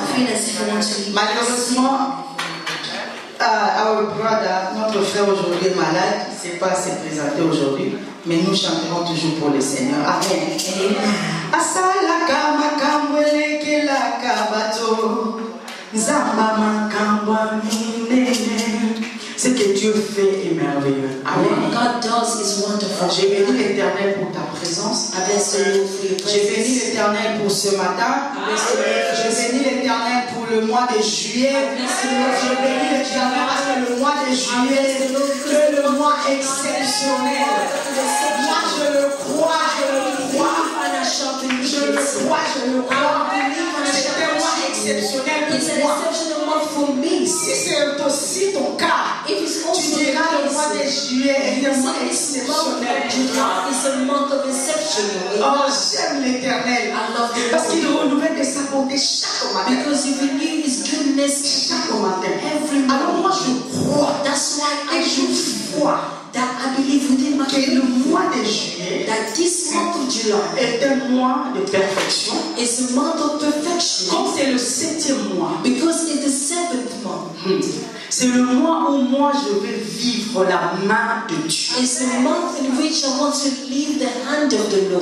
feel as if I want to leave. Malheureusement, our brother, notre frère aujourd'hui est malade, il ne sait pas se présenter aujourd'hui, mais nous chanterons toujours pour le Seigneur. Amen. Asala kama kambwele kela kabato, zamba makambwa minene. Ce que Dieu fait est merveilleux. Amen. God does is wonderful. J'ai béni l'Éternel pour ta présence. J'ai béni l'Éternel pour ce matin. J'ai béni l'Éternel pour le mois de juillet. J'ai béni l'Éternel parce que le mois de juillet est le mois exceptionnel. Moi je le crois, je le crois. Je le crois, je le crois. C'est un mois exceptionnel pour moi. Si c'est aussi ton cas, tu diras le mois de juillet est un mois exceptionnel. Oh, j'aime l'Éternel. Parce qu'il renouvelle de sa bonté chaque matin. Chaque matin. Alors moi je crois. Et je crois que le mois de juillet est un mois de perfection. Comme c'est le 7e mois. C'est le mois où moi je vais vivre la main de Dieu.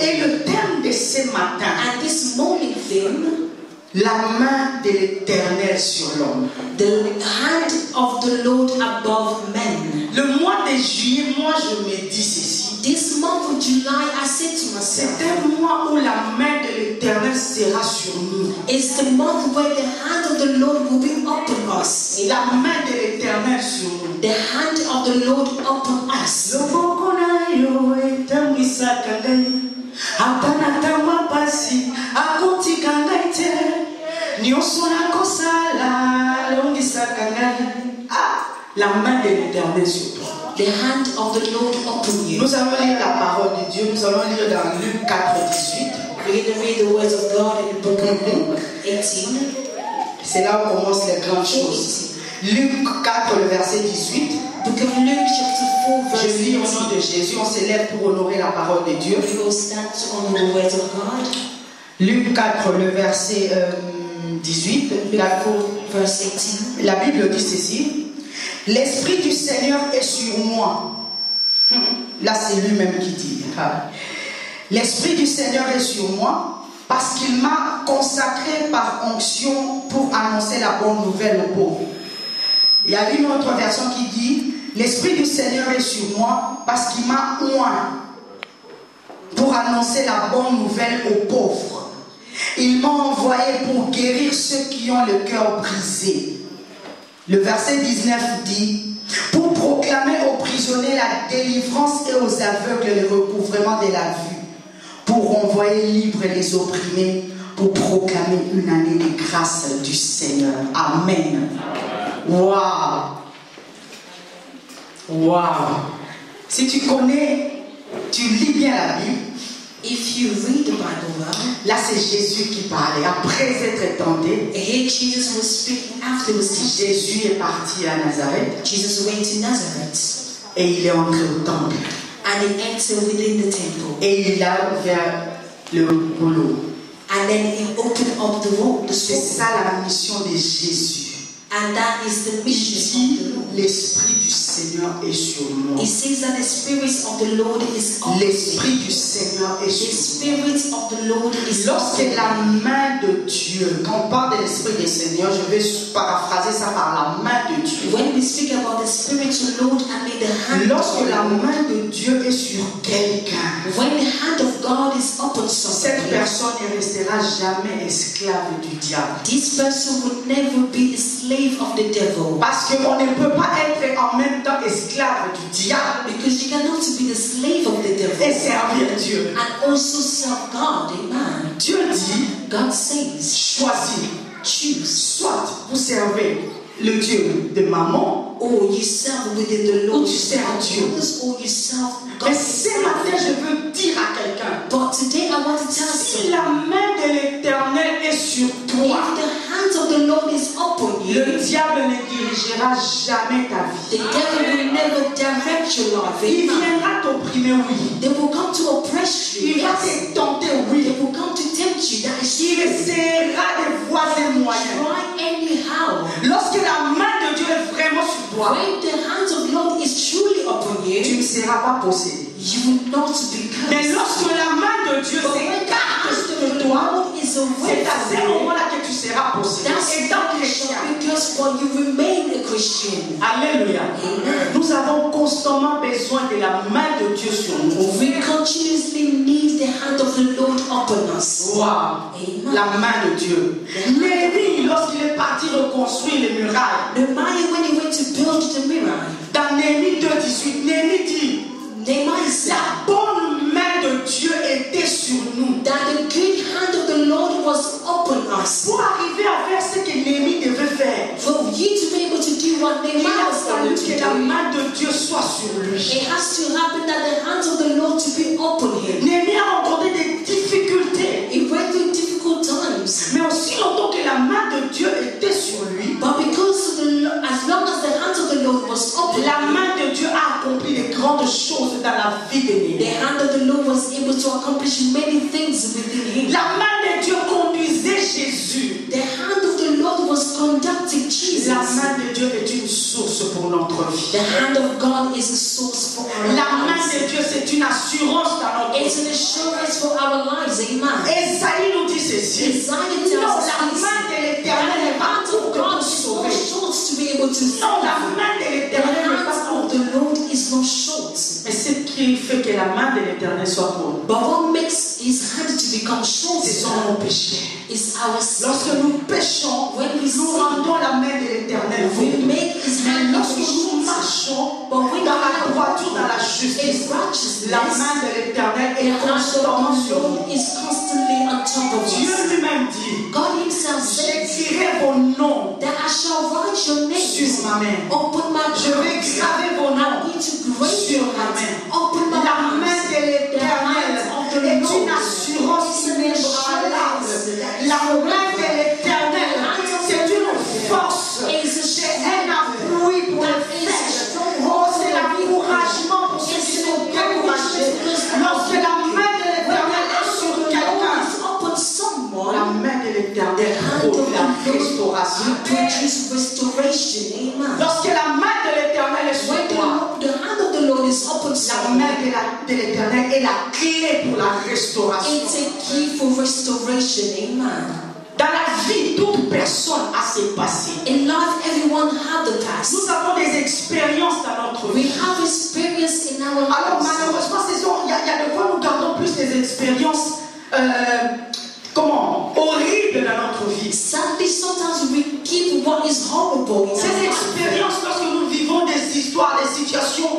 Et le thème de ce matin, la main de l'Éternel sur l'homme. Le mois de juillet, moi je me dis ceci. This month of July, I said to myself, c'est un mois où la main de l'Éternel sera sur nous. It's the month where the hand of the Lord will be upon us. Et la main de l'Éternel sur nous. The hand of the Lord upon us. La main de l'Éternel sur toi. The hand of the Lord upon you. Nous allons lire la parole de Dieu. Nous allons lire dans Luc 4, 18. We're going to read the words of God in the book of Luke 18. C'est là où commencent les grandes choses. Luc 4, le verset 18. Book of Luke chapter 4, verse 18. Je lis au nom de Jésus. On se lève pour honorer la parole de Dieu. We will stand to honor the words of God. Luc 4, le verset 18. Luke 4, verse 18. La Bible dit ceci. L'Esprit du Seigneur est sur moi. Là, c'est lui-même qui dit. L'Esprit du Seigneur est sur moi parce qu'il m'a consacré par onction pour annoncer la bonne nouvelle aux pauvres. Il y a une autre version qui dit l'Esprit du Seigneur est sur moi parce qu'il m'a oint pour annoncer la bonne nouvelle aux pauvres. Il m'a envoyé pour guérir ceux qui ont le cœur brisé. Le verset 19 dit pour proclamer aux prisonniers la délivrance et aux aveugles le recouvrement de la vue, pour renvoyer libres les opprimés, pour proclamer une année de grâce du Seigneur. Amen. Waouh! Waouh! Si tu connais, tu lis bien la Bible. If you read the Bible well, là c'est Jésus qui parlait après être tenté. Here Jesus was speaking after he was tempted. Jésus est parti à Nazareth. Jesus went to Nazareth. Et il est entré au temple. And he entered within the temple. Et il a ouvert le rouleau. And then he opened up the road. C'est ça la mission de Jésus. And that is the mission of the Lord. L'Esprit du Seigneur est sur moi. He says that the Spirit of the Lord is on me. L'Esprit du Seigneur est sur moi. The Spirit of the Lord is on me. Lorsque la main de Dieu, quand on parle de l'Esprit du Seigneur, je vais paraphraser ça par la main de Dieu. When we speak about the Spirit of the Lord, I mean the hand. Lorsque la main de Dieu est sur quelqu'un, when the hand of God is upon someone, cette personne ne restera jamais esclave du diable. This person will never be a slave of the devil. Parce qu'on ne peut pas être en même temps esclave du diable. Because you cannot be the slave of the devil et servir Dieu. And also serve God. Amen. Dieu dit, God says, choisis, choose. Soit vous servez le Dieu de maman, or you serve within the Lord, ou tu sers Dieu. Or you serve God. Mais ce matin, je veux dire à quelqu'un, but today I want to tell si la main de l'Éternel est sur toi, if the hands of the Lord is upon you, le diable ne dirigera jamais ta vie. The devil will never direct affect your life. Il Amen. viendra t'opprimer, oui. They will come to oppress you. Il va Yes. te tenter, They oui. will come to tempt you. That is Il true. essaiera de voies et moyens. Try anyhow. Lorsque la main de Dieu est vraiment sur toi, When the hand of the Lord is truly upon tu you, ne seras pas possédé. you will not be Mais cursed. lorsque la main de Dieu But when the hand s'écarte of de the toi, Lord is away c'est à ce from you, moment-là que tu seras possédé. that's Étant when you chrétien. shall be cursed, but you remain a Christian. Alléluia. Amen. Nous avons constamment besoin de la main de Dieu sur nous. We continuously need the hand of the Lord upon us. Wow. Amen. La main de Dieu. Néhémie, lorsqu'il est parti reconstruire les murailles, Nehemiah, when he went to build the mirror, dans Néhémie 2,18, Néhémie dit, Nehemiah said la bonne main de Dieu était sur nous. that the good hand of the Lord was upon us. Pour arriver à faire ce que Néhémie devait faire, For you to be able to do what il Nehemiah a was fallu able to que la do, main de Dieu soit sur lui. it has to happen that the hands of the Lord to be upon him. Néhémie a rencontré des difficultés, He went through difficult times, mais aussi longtemps que la main de Dieu était sur lui, but because as long as the hands of the Lord was upon la him, main de Dieu a accompli de grandes choses dans la vie de the Néhémie. hand of the Lord was able to accomplish many things within him. La main de Dieu conduisait Jésus. The hand of the Lord was conducting Jesus. La main de Dieu est une source pour notre vie. The hand of God is a source for our La main lives. de Dieu, c'est une assurance dans notre It's vie. an assurance for our lives. Amen. Esaïe nous dit ceci. Isaiah Non, tells us la this, main de that l'Éternel the n'est pas hand pour of te God is not sauver. short to be able to Non, la save. main de The l'Éternel n'est pas hand pour of te. the Lord is not short. Mais ce qui fait que la main de l'Éternel soit pour nous, But what makes his hand to become short ce sont nos péchés. is our sin. Lorsque nous péchons, When we nous sin, rendons la main de l'Éternel pour we nous. make his Mais hand lorsque become nous short. marchons But when dans la we droiture, dans la in justice, righteousness, la main de l'Éternel the est hand constamment of the sur nous. Lord is constantly on top of Dieu us. lui-même dit, God himself said j'écrirai vos noms that I shall write your names sur ma main. upon my Je vais palms. graver vos I'm noms going to grave sur your ma hands main. upon my La palms. main de l'Éternel est une assurance inébranlable. La main de l'Éternel, c'est une force, c'est un appui pour les faibles. Oh, c'est l'encouragement pour ceux qui sont découragés. Lorsque la main de l'Éternel est sur quelqu'un, Upon someone, la main de l'Éternel produit la restauration. produce restoration. Amen. Lorsque la main de l'Éternel est sur When toi, the hand of the Lord is upon la someone, main de l'Éternel est la clé pour la restauration. it's a key for restoration. Amen. Dans la vie, toute personne a ses passés. In life, everyone had the past. Nous avons des expériences dans notre We vie. have experience in our Alors lives. malheureusement, il y a des fois nous gardons plus des expériences horribles dans notre vie. Sadly, sometimes we keep what is horrible in Ces our life. expériences, lorsque nous vivons des histoires, des situations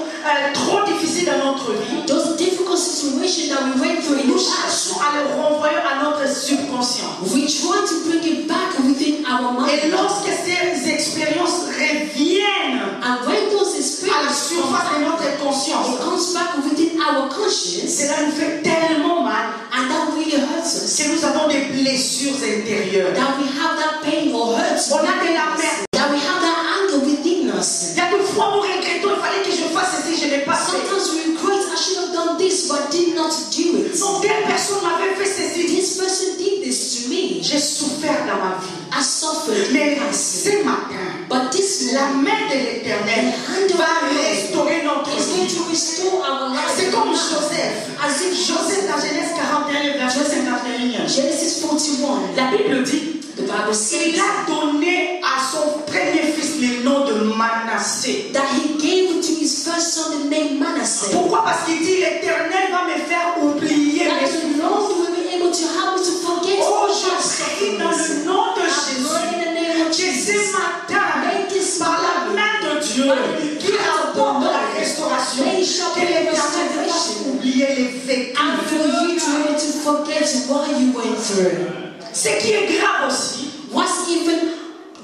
trop difficiles dans notre vie, Those difficult situations that we went through in nous the past, cherchons à les renvoyer à notre subconscient. we try to bring it back within our Et mind. lorsque ces expériences reviennent And when those à la experiences surface de notre conscience, it comes back within our conscience, cela nous fait tellement mal and that really hurts us. que nous avons des blessures intérieures. That we have that pain or hurt. On a de la merde. That we have that anger within us. Il y a des fois nous regrettons, il fallait que je fasse ceci, je n'ai pas fait. Sometimes we regret, I should have done this, but did not do it. Non, telle personne m'avait fait ceci. This person did this to me. J'ai souffert dans ma vie. I suffered. Mais Past. ce matin, But this la morning, main de l'Éternel va restaurer notre is going vie. to restore our life. C'est comme Joseph. As if Joseph dans Genèse 41, verset 51. Genesis 41, La Bible dit, the Bible says il a donné à son premier fils le nom de Manassé. that he gave to his first son the name Manasseh. Pourquoi? Parce qu'il dit, l'Éternel va me faire oublier That mes the Lord will be able to help me to forget Oh, my je past prie dans sufferings. le nom de I Jésus pray in the name of que ce Jesus. matin, Make this par la main de Dieu, qui apporte la restauration, que l'Éternel ne va pas oublier les vécus. And for you to be able to forget what you went through. Ce qui est grave aussi, What's even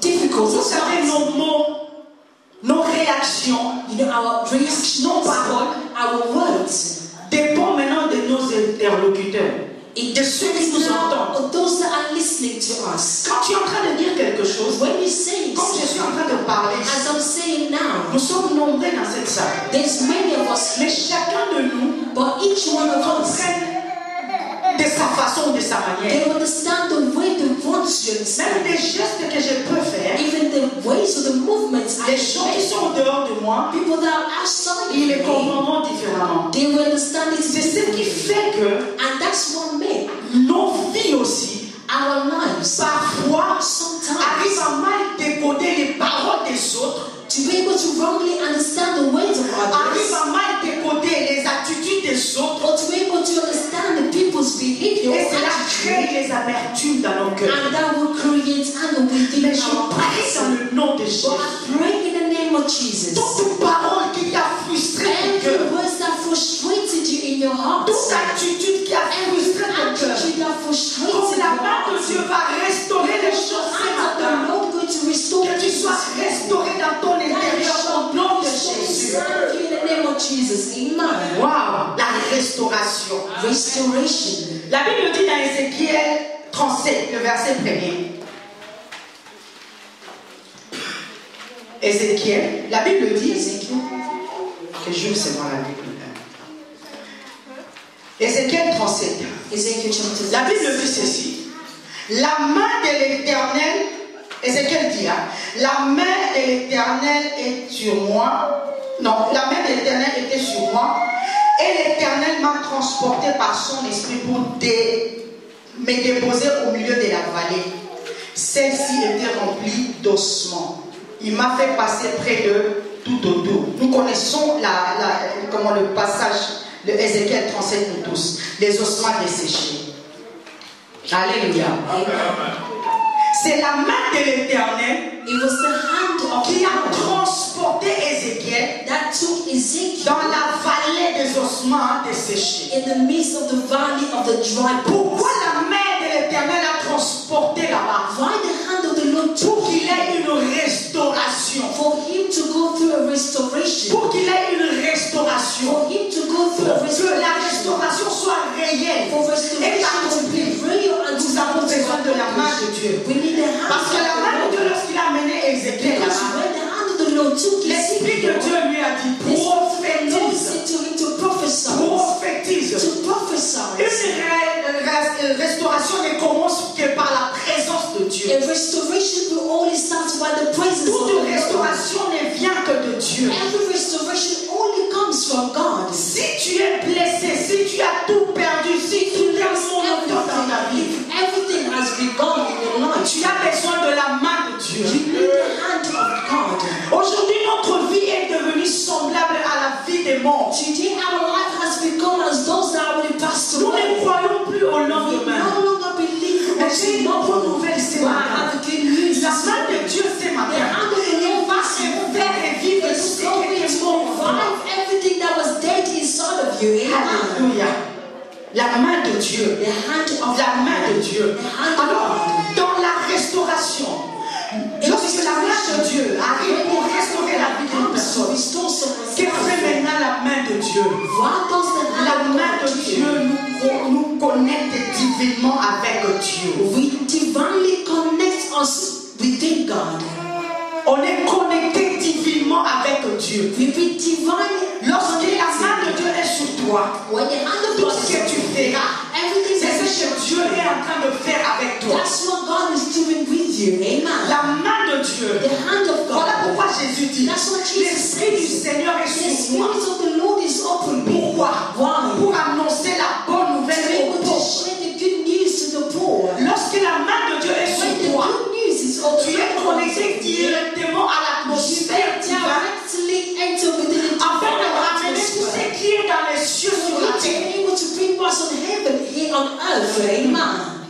difficult vous is savez, nos mots, nos réactions, you know, our reactions, nos paroles our words, dépendent maintenant de nos interlocuteurs. de ceux qui nous entendent. of those that are listening to us. Quand tu es en train de dire quelque chose, When you say comme je suis en train de parler, as I'm saying now, nous sommes nombreux dans cette salle. there's many of us, Mais chacun de nous but each one of us, comprenne de sa façon, de sa manière. they understand the way they want to Même understand. des gestes que je peux faire, Even the ways or the movements I les gens qui make, sont en dehors de moi, people that are outside ils les of me, comprendront différemment. they will understand it C'est ce qui differently. fait que And that's what made nos vies aussi, our lives parfois, arrivent sometimes à mal décoder les paroles des autres, to be able to wrongly understand the ways of arrivent others, à mal décoder les attitudes des autres, or to be able to understand the people's behavior et or cela crée attitude, les amertumes dans nos cœurs. and that will create anger within Mais je our prie hearts. dans le nom de Jésus. But I pray in the name of Jesus. Toute parole qui t'a frustré ton cœur, Every words that frustrated you in your heart, toute attitude qui a frustré ton cœur, attitude that frustrated comme la your main de heart, Dieu va restaurer les choses ce matin, the Lord going to restore que tu sois restauré dans ton intérieur au nom de Jésus. in the name of Jesus. Amen. Waouh, la restauration. Restoration. La Bible dit dans Ézéchiel 37, le verset 1er. Ézéchiel, la Bible dit, que jour c'est dans la Bible. Ézéchiel 37. Ezekiel chapter La Bible dit ceci. La main de l'Éternel, Ézéchiel dit, hein, la main de l'Éternel est sur moi. Non, la main de l'Éternel était sur moi. Et l'Éternel m'a transporté par son esprit pour me déposer au milieu de la vallée. Celle-ci était remplie d'ossements. Il m'a fait passer près de tout autour. Nous connaissons comment le passage de Ézéchiel 37 nous tous. Les ossements desséchés. Alléluia. C'est la main de l'Éternel It was the hand of qui a God transporté Ézéchiel that took Ezekiel dans la vallée des ossements desséchés. in the midst of the valley of the dry Pourquoi bones. la main de l'Éternel a transporté là-bas? Why the hand of the Lord Pour took qu'il him? ait une restauration. For him to go through a restoration. Pour qu'il ait une restauration. For him to go through a Pour que la restoration. restauration soit réelle. For Et restoration to be accomplie. real and to Nous avons be besoin de la main de Dieu. We need the hand Parce que la main de of Dieu, the Lord. lorsqu'il a mené Ézéchiel Because là-bas, when the hand of the Lord took l'Esprit de Dieu lui a dit, the Lord prophétise. said to him to prophesy. Prophétise. To prophesy. Une restauration ne commence que par la présence de Dieu. A restoration will only start by the presence of Toute the Lord. restauration ne vient que de Dieu. Every restoration only comes from God. Si tu es blessé, si tu as tout perdu, si tu as monotone dans ta vie, Everything has been gone in your life. tu as besoin de la main de Dieu. You need the hand of God. Aujourd'hui, notre vie est devenue semblable à la vie des morts. Today our life has become as those that already passed Nous away. ne croyons plus au We lendemain. no longer believe Mais what j'ai we une know. bonne nouvelle ce I matin. have a good news. La main de Dieu ce The matin, hand of the il Lord va se faire revivre tout is ce going qui est to mort. revive everything that was dead inside of you. Amen. Alléluia. La main de Dieu. The hand of La main de Dieu. Alors, dans la restauration, lorsque la main de Dieu arrive pour restaurer la vie d'une personne, que fait maintenant la main de Dieu? What does the La hand main of de God Dieu do? nous connecte divinement avec Dieu. We divinely connect us within God. On est connecté divinement avec Dieu. We be divinely Lorsque la main de Dieu est sur toi, when the hand of tout God ce is que tu feras, everything c'est that ce que Dieu est en train de faire avec toi. that's what God is doing with you. Amen. La main de Dieu. The hand of God. Voilà pourquoi Jésus dit, That's what Jesus l'Esprit du says. Seigneur est The sur moi. Spirit of the Lord is upon me. Pourquoi? Why? Pour annoncer la bonne To nouvelle be aux able to pauvres. share the good news to the poor. Lorsque la main de Dieu est When sur the toi, good news is upon tu es connecté directement à l'atmosphère divine, directly enter within the afin de divine ramener tout atmosphere. ce qui est dans les cieux For sur you la to terre. be able to bring what's on heaven here on earth. Amen.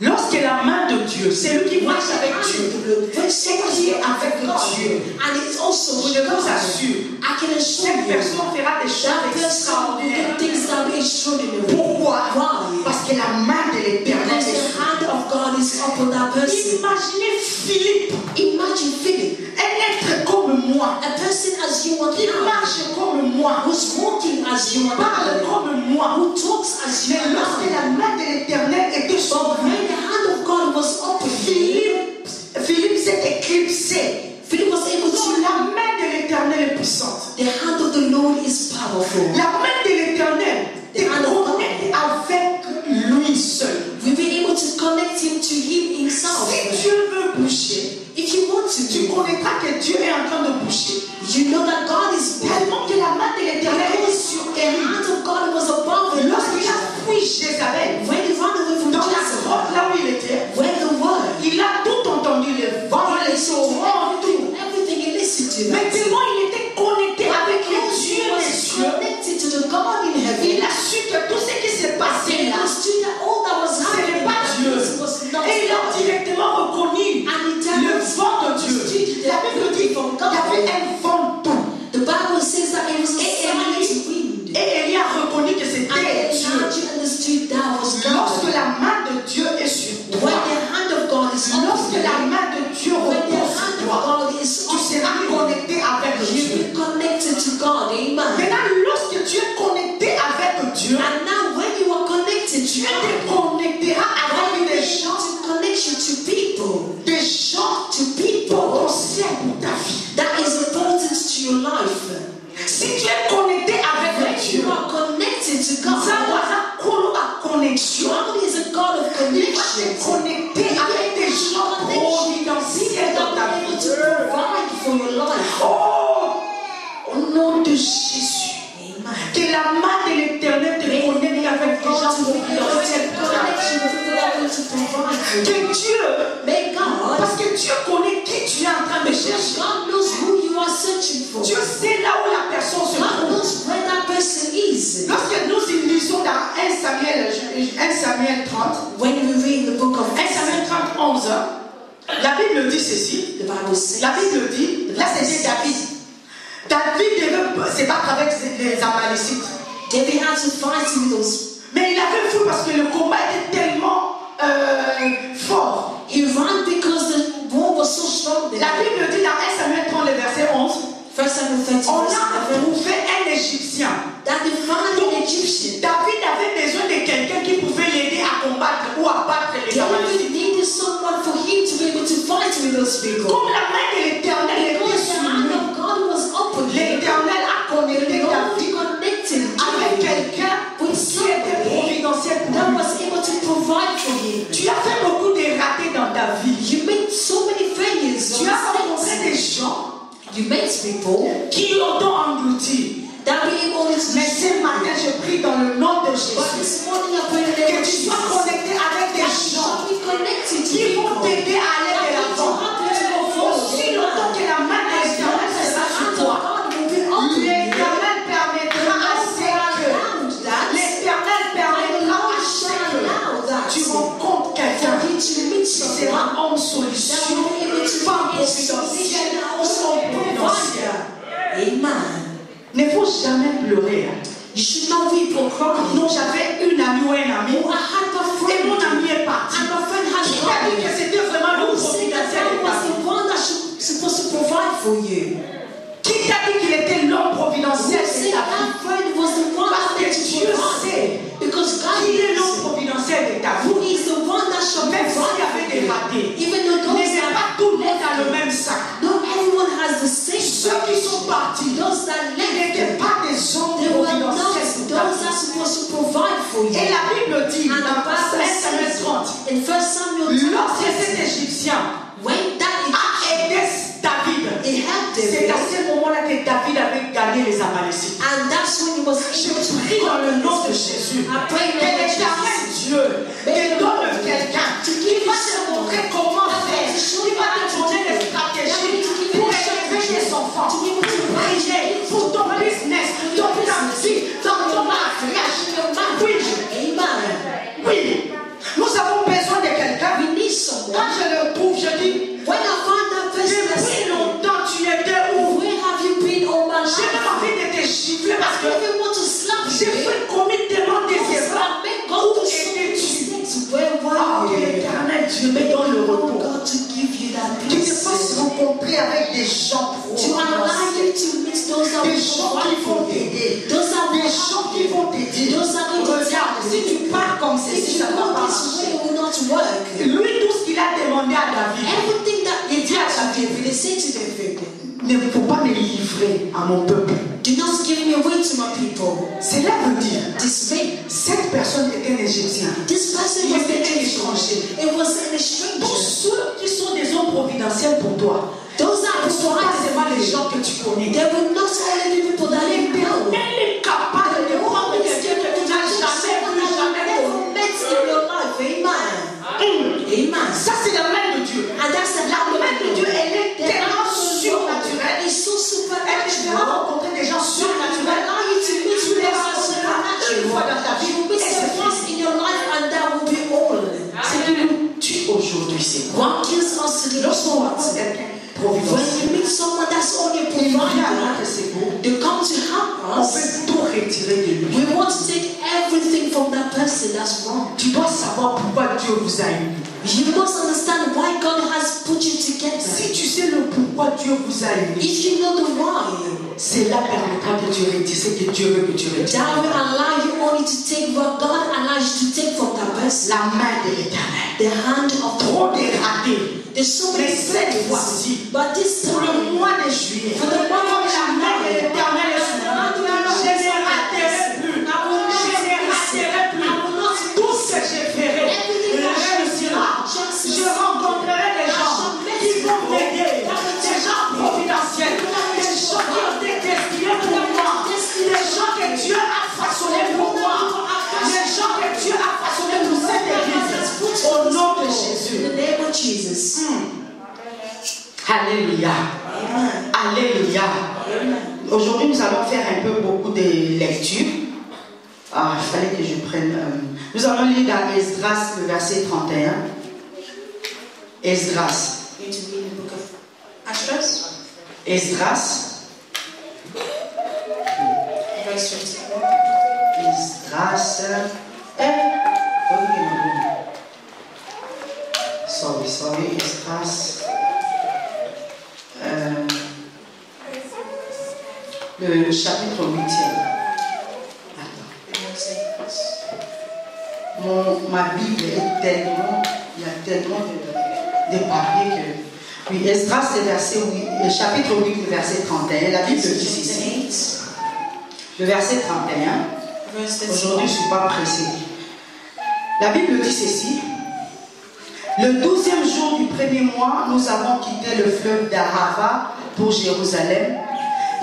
Lorsque la main de Dieu, c'est lui qui marche avec Dieu, C'est qui est avec Dieu, and it's also je with vous God. assure, I can assure cette you personne fera des that choses person will do extraordinaires. things that are extraordinary. Pourquoi? Why? Parce que la main de l'Éternel Because est the sur hand of God is upon that person. Imaginez Philippe, Imagine Philip, un être comme moi, a person dressing as you want qui now, marche comme moi, who's walking as you want parle now, comme moi. who talks as you Mais lorsque want now. la main de l'Éternel était sur But lui, when the hand of God was upon him, Philippe s'est éclipsé. Philip was able Non, to. la main de l'Éternel est puissante. The hand of the Lord is powerful. La main de l'Éternel te connecte avec lui seul. We'll be able to connect him to him himself. Si Dieu veut bouger, If you want to, tu connaîtras que Dieu est en train de bouger. you know that God is there. Tellement que la main de l'Éternel est Because sur the Élie. hand of God was above him. Lorsqu'il a fui Jézabel, When he ran away from dans la Jezebel, grotte là où il était, when the word, il a tout entendu, les vents, he les listened to torrents, tout. everything he listened to. Mais tellement il était connecté avec les Because he dieux was des cieux, connected to the God in il heaven. a su que tout ce qui s'est passé He là, understood that all that was ce happening n'est pas Dieu. was not Et il a God. directement reconnu And he le vent de Dieu. La Bible dit qu'il y avait un vent doux. The Bible says that it was a Et silent wind. Élie a reconnu que And c'était Dieu. Elijah understood that was Lorsque God. la main de Dieu est sur When toi, the hand of God is on lorsque la you, main de Dieu when the repose sur hand of toi, God is tu seras on connecté avec you, Dieu. you'll be connected to God. Amen. Maintenant, lorsque tu es connecté avec Dieu, And now when you are connected to Dieu God, te connectera avec God des is gens, to connect you to people, to people potentiels pour ta vie. that is important to your life. Si tu es connecté avec When Dieu, you are connected to ça God, va à connexion. God is a God of Il va te connection. connecter avec des gens providentiels dans ta Able to vie. provide for your life. Oh, au nom de Jésus, Amen. que la main de l'Éternel te connecte avec des gens providentiels pour ta vie. Que Dieu, May God, parce que Dieu connaît qui tu es en train de because chercher. God knows who you are searching for. Dieu sait là où la personne se God trouve. knows where that person is. Lorsque nous lisons dans 1 Samuel 30, When we read the book of 1 Samuel 30, 11, la Bible dit ceci. the Bible says, La Bible dit, là c'était David. David devait se battre avec les Amalécites. David had to fight with those. Mais il avait fui parce que le combat était tellement fort. He ran because the war was so strong. La Bible dit dans 1 Samuel 30, le verset 11, First Samuel 30, on verse a 11, trouvé un Égyptien. that they found an Egyptian. David avait besoin de quelqu'un qui pouvait l'aider à combattre ou à battre les David Amalécites. needed someone for him to be able to fight with those people. Comme la main de l'Éternel était Because the sur hand lui, of God was upon him. l'Éternel a connecté The Lord David connected avec David quelqu'un with qui était somebody providentiel pour that lui. was able to provide for him. Tu as fait beaucoup de ratés dans ta vie. You made so many failures. Tu as rencontré des gens You met people qui t'ont englouti. that were able to. Mais ce matin, je prie dans le nom de But Jésus this morning I pray in the name que of tu Jesus sois connecté avec des that you gens shall be connected to qui vont people t'aider à aller de that l'avant. will help you to go forward. Aussi longtemps que la main de l'Éternel sera sur toi, l'Éternel permettra à ce que l'Éternel permettra à ce que tu rencontres quelqu'un qui sera en solution, pas providentiel ou non providentiel. Amen. Ne faut jamais pleurer. You should not weep or cry. Non, j'avais une amie ou un ami I had a et friend, mon ami est parti. and my friend has Qui t'a dit que gone. c'était vraiment le Who said that providentiel God de ta was vie? the one that should supposed to provide for you? Qui t'a dit qu'il était l'homme Who providentiel de said ta vie? that friend was the one Parce que that should Dieu provide? sait Because God qui est is l'homme providentiel de ta who vie. is the one that shall Même s'il y provide avait for des you. ratés, Even though ne those mets pas tout le monde dans le même sac. not everyone has the same. Ceux qui sont partis Those that n'étaient left, pas des hommes they were not providentiels pour ta those that are vie. supposed to provide for you. Et la Bible dit And the dans 1 Bible Samuel says 30, in 1 Samuel 30, lorsque cet Égyptien when that a aidé David, it helped c'est David, à ce moment-là que David avait gagné les Amalécites. and that's when he was Je able to prie dans le nom de conquer. Jésus I pray in que the name of l'Éternel Jesus. Dieu te donne quelqu'un qui va te montrer comment faire, qui va te donner des stratégies pour élever tes enfants, pour prier pour ton business, ton vie, dans ton mariage. Oui, Amen. oui. Nous avons besoin de quelqu'un. We need someone. Quand je le trouve, je dis, When I find that person, I depuis say, longtemps tu étais où? where have you been all my J'ai même life? envie de te gifler parce I que even want to slap j'ai you. fait commis tellement des erreurs. I make God Où to so many étais-tu? mistakes. Where Ah, were que you? l'Éternel Dieu me donne le Oh repos. God, to give you that Tu te fasses peace. rencontrer rencontrer avec des gens To allow you to meet those that des will gens qui vont t'aider, Those that des will gens qui vont t'aider. Those are going to Regarde, si tu pars comme If ceci, you ça ne va go pas this way, marcher. it will not work. Lui, tout ce qu'il a demandé à David, Everything that il dit à David, David, they say to David, ne faut pas me livrer à mon peuple. do not give me away to my people. Cela veut dire, This man, cette personne était un Égyptien. this person Il was était un the étranger. It was an Tous stranger. ceux qui sont des hommes providentiels pour toi, Those are ne sont pas seulement les the gens que tu connais. They will not only be people that you know. Elle est capable de prendre quelqu'un que tu n'as jamais vu, jamais connu. met in your life. Amen. Amen. Ça, c'est la main de Dieu. And that's the La main de Dieu, elle est The tellement hand of God surnaturelle. is so Elle te fera supernatural. rencontrer des gens Allow surnaturels. you to meet Tu les people rencontreras une fois dans ta vie. You will meet Et c'est them once in your life, and that will be all. Ce qui nous tue aujourd'hui, c'est quoi? What kills us to the Lorsqu'on Lord? rencontre quelqu'un When providentiel, you meet someone that's only il vient à provider, notre secours, they come to help on us. peut tout retirer de lui. We want to take everything from that person that's wrong. Tu dois savoir pourquoi Dieu vous a unis. You must understand why God has put you together. Si tu sais le pourquoi Dieu vous a unis, If you know the why, cela permettra que tu retires ce que Dieu veut que tu retires. that will allow you only to take what God allows you to take from that person. La main de l'Éternel. The hand of the Trop dégradé. There's so many Mais cette things. fois-ci, But this pour le time, mois de juillet, for the comme month of la main de July, l'Éternel est sur moi, je ne raterai plus. Je ne raterai plus. Tout ce que je ferai réussira. Je rencontrerai des gens qui vont m'aider, des gens providentiels, des gens qui ont été destinés pour moi, des gens que Dieu a façonnés pour moi, des gens que Dieu a façonnés pour cette église. Au nom de Jésus. in the name of Jesus. Alléluia. Amen. Alléluia. Amen. Aujourd'hui, nous allons faire un peu beaucoup de lectures. Ah, il fallait que je prenne. Nous allons lire dans Esdras, le verset 31. Esdras. Going to read the book of Esdras, Esdras. verse 21. Esdras. Sorry, Esdras. Le chapitre 8e. Ma Bible est tellement, il y a tellement de papiers que. Oui, Esdras, le chapitre 8, le verset 31. La Bible dit ceci. Le verset 31. Aujourd'hui, je ne suis pas pressé. La Bible dit ceci. Le 12e jour du premier mois, nous avons quitté le fleuve d'Arava pour Jérusalem.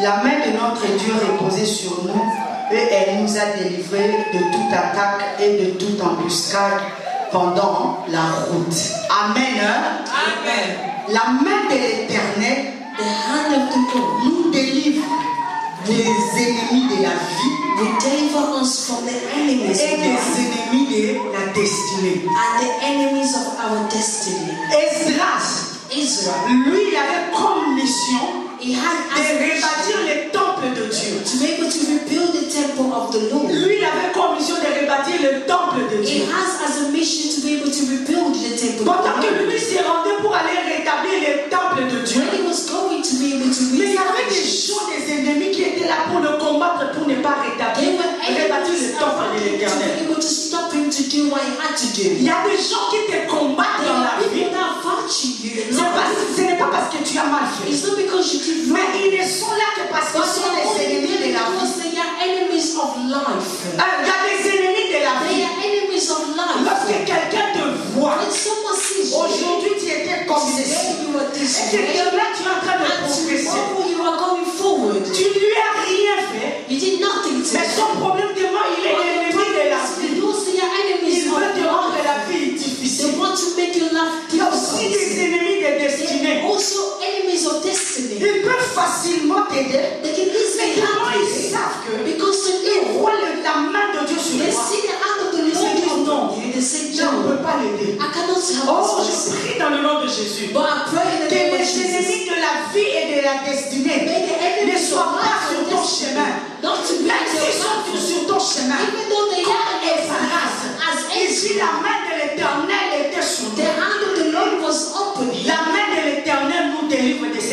La main de notre Dieu reposait sur nous et elle nous a délivrés de toute attaque et de toute embuscade pendant la route. Amen. Amen. La main de l'Éternel The hand of the Lord nous délivre des ennemis de la vie will deliver us from the enemies et of des life ennemis de la destinée. and the enemies of our destiny. Esdras, Israel, lui, il avait comme mission he had de as a rebâtir le temple de Dieu. to be able to rebuild the temple of the Lord. Lui, il avait comme mission de rebâtir le temple de He Dieu. has as a mission to be able to rebuild the temple. Pendant que lui s'est rendu pour aller rétablir le temple de Dieu, When he was going to be able to mais il y avait des rebuild, gens, des ennemis qui étaient là pour le combattre, pour ne pas rétablir, they were rebâtir enemies le temple around de him to be l'Éternel. able to stop him to do what he had to do. Il y a des gens qui te combattent There dans la are vie. people that fight you. Ce n'est pas parce que tu as mal fait, It's not because you did mais wrong, ils ne sont là que parce qu'ils but sont they des are only ennemis de there la vie. because they are enemies of life. Il y a des ennemis de la They vie. are enemies of Lorsque life. quelqu'un te voit, When someone sees you, aujourd'hui tu étais comme ceci, today you are this et que way, demain tu es en train de and progresser, tomorrow you are going forward. tu ne lui as rien fait, You did nothing to mais him. son problème demain il est l'ennemi de la vie. Those are your enemies Il of veut te rendre life. la vie They difficile. want to make your life Il y a aussi des difficult. ennemis de They destinée. are also enemies of destiny. Ils peuvent facilement t'aider, They can mais easily comment help ils you savent que because they ils know voient la main de Dieu sur they toi. see the hand of the Ils se disent Lord non, on you. They say, je ne no, peux pas l'aider. I cannot help Oh, this je person. prie dans le nom de Jésus. But I pray in the Que name of les Jesus. ennemis de la vie et de la destinée May the ne enemies soient of pas life sur and ton destiny chemin. not to be Même on your s'ils sont path. sur ton chemin, Even though they comme are in your Esdras, path, as ici la main de l'Éternel était sur the nous. hand of the Lord was open. La main de l'Éternel nous délivre de ces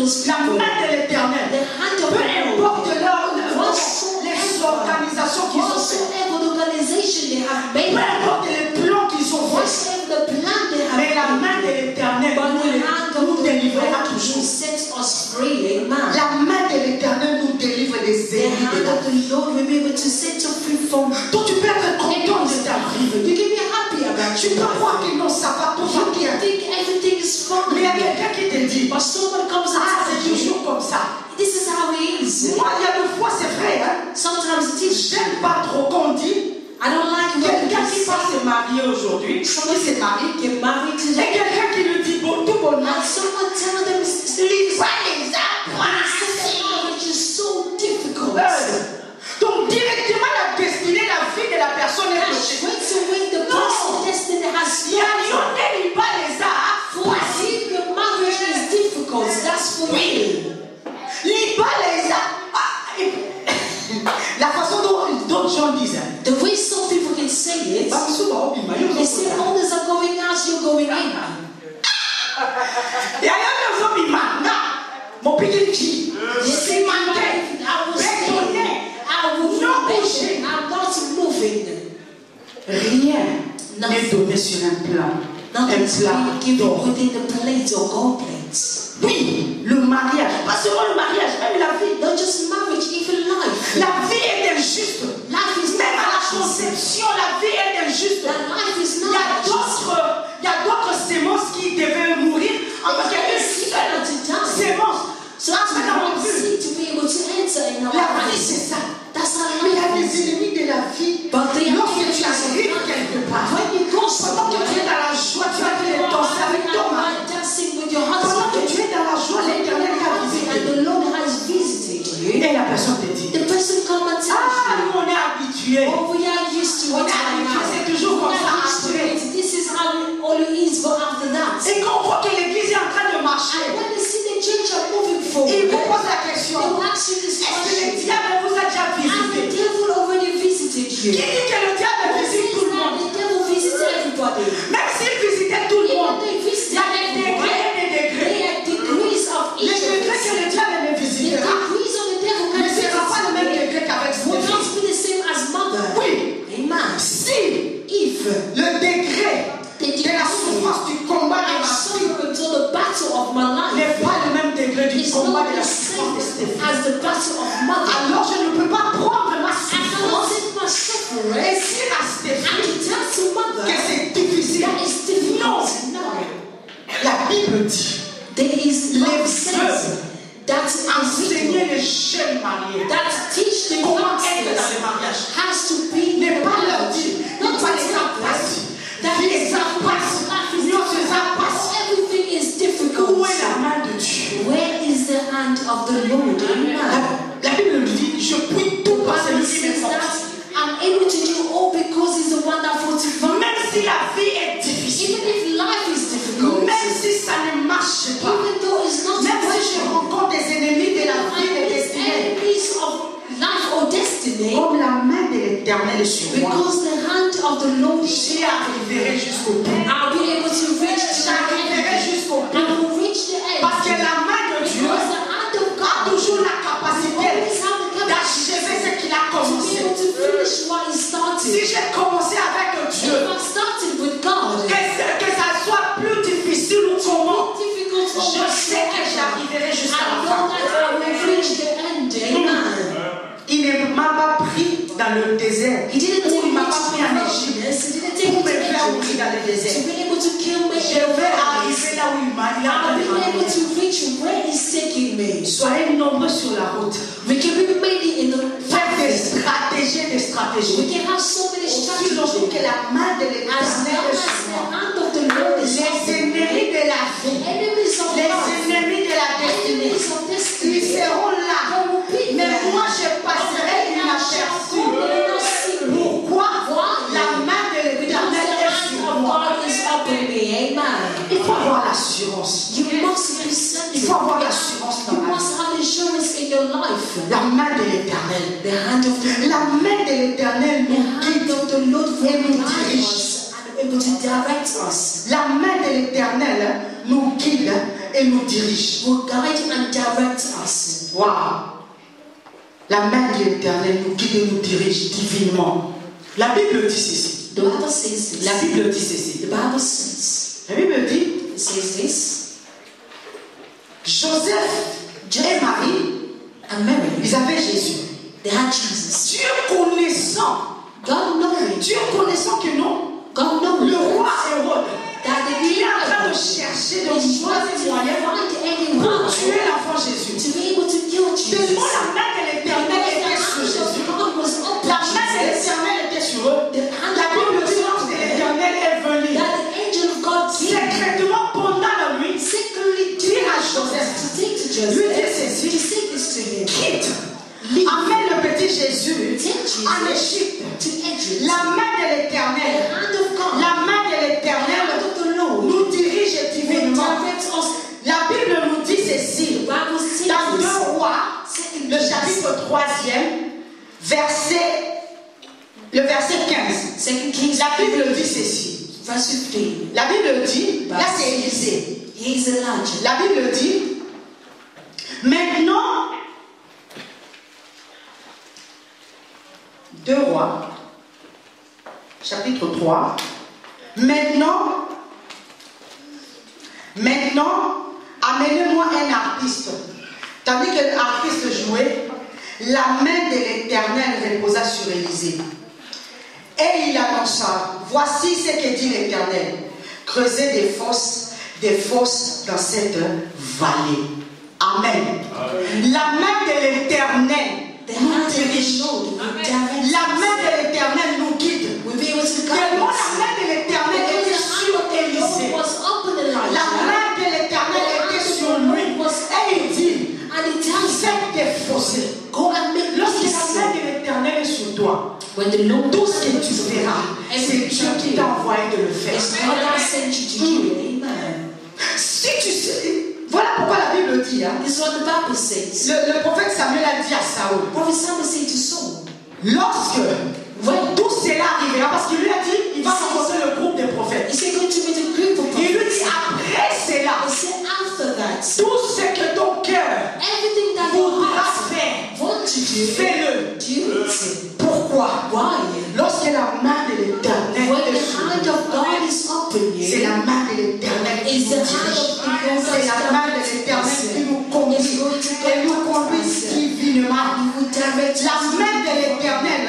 those La people. main de l'Éternel. The hand of Peu the Lord. importe les organisations qu'ils ont faites. Whatsoever the organization they have Peu made. importe les plans qu'ils ont faits. Whatsoever the plan they have Mais la made. main de l'Éternel But the hand of nous the délivrera Lord will toujours. set us free. Amen. La main de l'Éternel nous délivre des The ennemis de hand la of the Lord will be able to set you free from. Donc tu peux être content de ta vie. You can be happy about Tu your peux life. croire que non, ça va tout va bien. You think everything is Mais il y a fine. quelqu'un qui te dit, But someone comes and ah, c'est tells you, toujours comme ça. this is how it is. Moi, il y a des fois, c'est vrai, hein. Sometimes it is. J'aime pas trop qu'on dit. I don't like when Quelqu'un people qui va say, se marier aujourd'hui, qui se marie, get married et today. quelqu'un qui lui dit bon, tout bonnement, And someone tell them il va les marriage is so difficult. Donc directement la destinée, la vie de la personne est bloquée. Straight away the person's destiny has Il y a stopped. Lionel, il va les For if your marriage is difficult, that's for you. il va les la façon dont d'autres gens disent. The way some people can say it, they say others are going out, you're going in. Il y a un homme qui m'a mon petit qui They say, I was staying, I will not pushing, I'm not moving. Rien n'est donné sur un plan. Nothing is being given d'or. within the plate or gold plates. Oui, le mariage. Pas seulement le mariage, même la vie. Not just marriage, even life. La vie est injuste. Life is Même à la not conception, la vie est injuste. that life is Il not y a d'autres sémences qui devaient mourir. En fait, il y a une seule sémence. So that's why I want to be able to enter in our La vie, lives. c'est ça. That's how Mais il y a life des is. ennemis de la vie. But they are Lorsque tu enemies of arrives life. quelque part, When you go pendant que tu es somewhere, dans la joie, tu vas you aller are danser avec ton mari. happy and dancing with your Pendant que husband. tu es dans la joie, l'Éternel t'a And visité. the Lord has visited you. Et la personne te dit, The person come and tells ah, you, nous on est habitués. oh, we are used to On it est by habitués, now. c'est toujours comme We ça are used to après. it. This is how it always is, but after that. Et quand on voit que l'église est en train de And marcher, when they see the church are moving il forward, vous pose la they question, will ask you this est-ce que le question. diable vous a déjà Has the visité? devil already visited Qui you? dit que le diable Who visite says tout le that monde? the devil visits everybody? Même s'il visitait tout le Even monde, they il visit y a des degrés everybody. et des degrés. They are degrees of Les each of degrés que us. le diable me The visitera degrees of the devil ne can sera pas le même visit degré qu'avec will Stéphane. not be the same as mother. Oui, Amen. si If le degré the de la souffrance du combat de I ma vie suffer until the battle of my life n'est pas le même degré du is combat not de the la souffrance de same Stéphane, as the battle of mother. alors je ne peux pas prendre ma I cannot souffrance take my et suffering dire à and Stéphane to tell to mother que c'est difficile. that is difficult. No. La Bible dit There is Les love says that enseigner les jeunes mariés that teach the comment être dans youngsters le mariage. has to be Ne pas leur dire, not ne to pas les tell them passer. that Vie is ça not passe. life is Non, c'est ça difficult. passe. Everything is difficult. Où est la main de Dieu? Where is the hand of the Lord? Amen. La Bible nous dit, je puis tout par Bible celui qui me says that fortifie. I'm able to do all because He's the one that fortifies. Même si la vie est difficile, Even if life is difficult, même si ça ne marche pas, even though it's not même si je working, rencontre des ennemis de la vie, des and it's destinées, enemies of life or destiny, comme la main de l'Éternel est sur moi, because the hand of the Lord is j'y arriverai jusqu'au bout. I'll be able to reach to the J'arriverai end. jusqu'au I bout. will reach the end. Parce que la main de Dieu Because the hand of a God toujours la capacité always have the capacity d'achever ce qu'il a to be commencé. able to finish what He Si started. j'ai commencé avec If Dieu, I started with God, que ça soit plus difficile ou comment, difficult or je sais que whatsoever, j'arriverai I jusqu'à la know fin. that I will reach the end. Amen. Il ne m'a pas pris dans le désert. He didn't take Il me m'a to pas pris en Égypte wilderness. He didn't take pour me me to faire mourir Egypt dans le to désert. be able to kill me. Je vais arriver là où il m'a dit. I'll be able to reach where He's taking me. Soyez nombreux sur la route. We can be many in the Faites des path. stratégies, des We stratégies. can have so many Aussi longtemps que strategies. la main de As l'Éternel long est as sur the moi. hand of the Lord is Les on me, ennemis de la the vie, enemies of les life, ennemis de la destinée, enemies of ils destiny, seront là. they will be Mais there. moi, je passerai inaperçu. Pourquoi? La main de l'Éternel est sur moi. Il faut avoir l'assurance. You must be certain. Il faut avoir l'assurance You dans la vie. must have assurance in your life. La main de l'Éternel. The hand of the La main de l'Éternel the nous hand guide. of the Lord will Et nous guide dirige. us and able to direct us. La main de l'Éternel nous guide et nous dirige. will guide and direct us. Waouh! La main de l'Éternel nous guide et nous dirige divinement. La Bible dit ceci. The Bible says this. La Bible dit ceci. The Bible says. La Bible dit, It says this. Joseph et Marie, And Mary, ils avaient Jésus. they had Jesus. Dieu connaissant, God knowing, que non, God knowing le roi Hérode, that the il est king en train de is chercher de trying trouver des moyens to find any pour way tuer l'enfant Jésus. to be able to kill Jesus. Tellement la main de l'Éternel était sur Jésus. La main de l'Éternel était sur eux. La Bible dit l'ange de l'Éternel est venu That the angel of God came secrètement pendant la nuit, secretly dit à Joseph, to take to lui dit Joseph, ceci, to say this to him. quitte, Leave. amène le petit Jésus Take Jesus en Égypte. to Egypt. La main de The l'Éternel, hand of God, la main de the hand l'Éternel of the Lord, nous dirige will divinement. direct us. La Bible nous dit The ceci, Bible says dans this. 2 Rois, Second le Kings, chapitre 3e, le verset 15. Second Kings, La Bible dit ceci. verse 15. La Bible dit, là c'est Élisée. He is Elijah. La Bible dit, maintenant, 2 Rois, chapitre 3, maintenant, amenez-moi un harpiste. Tandis que l'harpiste jouait, la main de l'Éternel reposa sur Élisée. Et il annonça, voici ce que dit l'Éternel, creusez des fosses dans cette vallée. Amen. La main de l'Éternel The nous hand of dirige. the Lord will direct La main us. de l'Éternel nous guide. We'll be able to guide Tellement la us. main de l'Éternel Because était the sur hand of the Lord Élisée. was upon Elijah. La main de l'Éternel était sur lui. Et il dit, And he tells him, faites des fossés. go and make Lorsque peace. la main de l'Éternel est sur toi, When the Lord tout ce que tu feras, c'est Dieu qui t'a envoyé de le faire. It's God that sent you to do it. Amen. Si tu sais, voilà pourquoi la Bible dit, hein, This is what the Bible says. le prophète Samuel a dit à Saül, Prophet Samuel said to Saul, lorsque tout cela arrivera, parce qu'il lui a dit, il va rencontrer le groupe des prophètes. he said, go to meet a group of Il lui prophets. dit, après cela, He said, after that, tout ce que ton cœur everything that your voudra heart faire, want to do, fais-le. do it. Pourquoi? Why? Lorsque la main de l'Éternel When est the sur hand toi, of God is upon c'est you, la main de l'Éternel qui it's nous the hand dirige. of the Lord C'est la main de l'Éternel qui nous conduit. Elle nous conduit divinement. La main de l'Éternel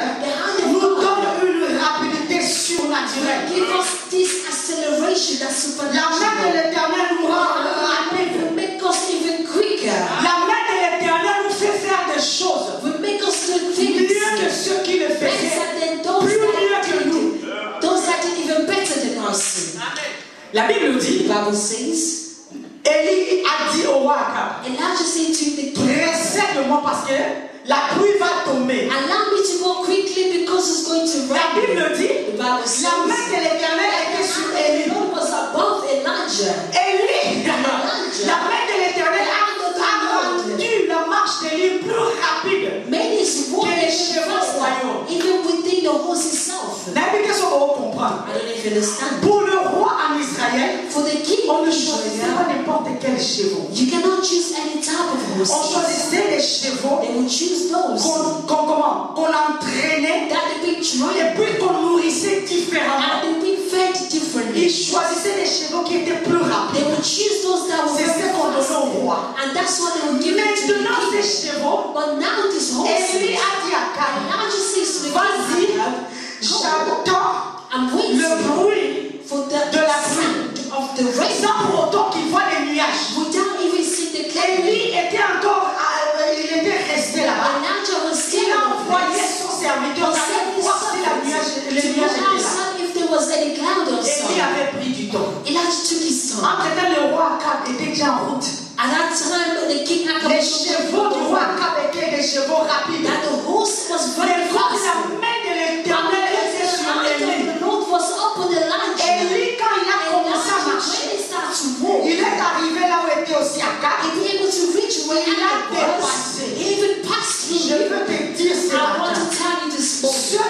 nous donne une rapidité surnaturelle. give us this acceleration that's La main de supernatural. l'Éternel nous rend rapide. Will make us even quicker. La main de l'Éternel nous fait faire des choses Will make us do mieux things que ceux qui le faisaient. better than those Plus mieux that que nous. did. Those that did even better than us. La Bible The dit, Bible says, Élie a dit au roi Akab, Elijah said to the king, précède-moi parce que la pluie va tomber. allow me to go quickly because it's going to La rain. Bible dit, The Bible says, la main de l'Éternel était sur Élie. the Lord was above Elijah. Élie, la main de l'Éternel a rendu la marche d'Élie plus rapide. Made his walk Que les chevaux royaux. even within the horse itself. N'importe ce qu'on va comprendre. I don't know if you understand. Pour le roi en Israël, For the king on of ne choisissait Israel, pas n'importe quel chevaux. you cannot choose any type of On horse. choisissait des chevaux They will choose those qu'on entraînait that have been et trained puis qu'on nourrissait différemment. and they've been fed differently. Ils choisissaient des chevaux qui étaient plus They rapides. will choose those that will C'est ce qu'on be donnait au fast. roi. And that's what they will give it to the Maintenant, king. ces chevaux, But now this horse, Élie a dit à Akab, Elijah says to the vas-y, king, j'attends I'm le waiting bruit for the de la sound of the rain sans pour autant qu'il voit les nuages. without even seeing the cloud. Élie était encore, il était resté là-bas. Elijah was Il still a envoyé son serviteur pour voir si les nuages étaient là. if there was any cloud Élie outside. avait pris du temps. Elijah took his time. Entre-temps, le roi Akab était déjà en route. At that time, the king Akab Les was chevaux du roi Akab étaient des chevaux rapides. that the horse was very Mais comme fast. la main de l'Éternel était sur The Élie, Lord was upon Elijah. Élie, quand il a commencé à Elijah, marcher, when he started to walk, il est arrivé là où était aussi Akab. he be able to reach where Il a Akab was. dépassé. He even passed Je through. veux te dire ce I want matin, to tell you this morning. ceux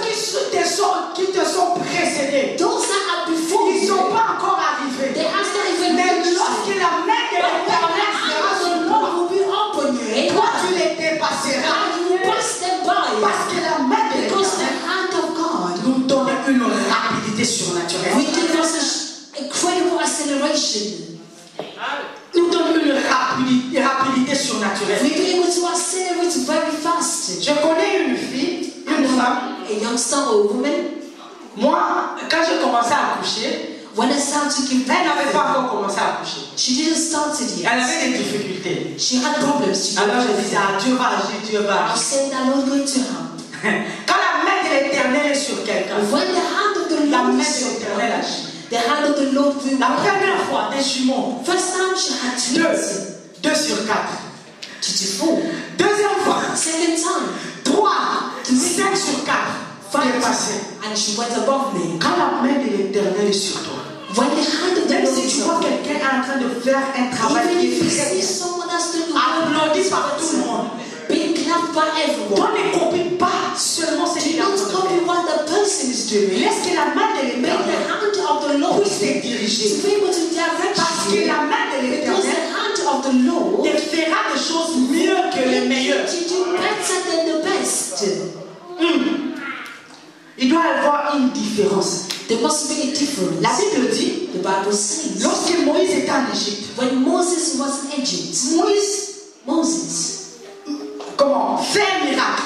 qui te sont précédés, Those that are before ils ne you, sont pas encore arrivés. they have not even Mais reached lorsque you. la main de l'Éternel resurrection, nous donne une rapidité surnaturelle. we'll be able to accelerate very fast. Je connais une fille, une femme. A youngster or a woman, Moi, quand j'ai commencé à accoucher, when I started to give elle n'avait birth, pas encore commencé à accoucher. she didn't start it Elle yet. avait des difficultés. She had problems to Alors je deal disais, with. ah, Dieu va agir, Dieu va I was agir. saying that Lord going to help. Quand la main de l'Éternel est sur quelqu'un, When the hand of the la Lord main is de l'Éternel upon her, agit. the hand of the Lord will La work. première fois, des jumeaux, First time she had twins, 2 sur 4. to do 4. Deuxième fois, Second time, 3, 5 sur 4. 5 Dépassé. and she went above me. Quand la main de l'Éternel est sur toi, When the hand of the même Lord si is tu vois upon you, quelqu'un est en train de faire un travail even qui if you est très see bien, someone that's doing applaudi par tout le monde. being clapped by everyone, Toi ne copie pas seulement ce do qu'il est en not train de copy faire. what the person is doing. Laisse que la main de Make the l'Éternel hand of the Lord puisse te diriger. to be able to direct Parce que you. la main de Because l'Éternel the hand of the Lord te fera des choses mieux que les meilleurs. to do better than the best. Il doit y avoir une différence. There must be a difference. La Bible dit, The Bible says, lorsque Moïse était en Égypte, when Moses was in Egypt, Moses, comment fait un miracle.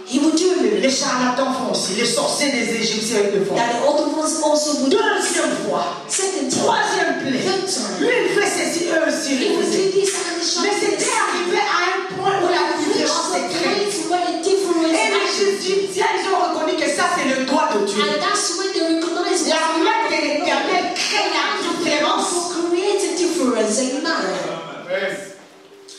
he would do a miracle. Les charlatans font aussi, les sorciers des Égyptiens ils le font. That the other ones also would do. Deuxième fois, Second time, troisième plaie. third time, Lui il fait ceci, eux aussi he ils would faisaient. do this and the Mais shop c'était arrivé à un point où la différence est créée. Et les Égyptiens ils ont reconnu que ça c'est le doigt de Dieu. And that's when they recognize La main de l'Éternel crée la différence. to create a difference. Amen.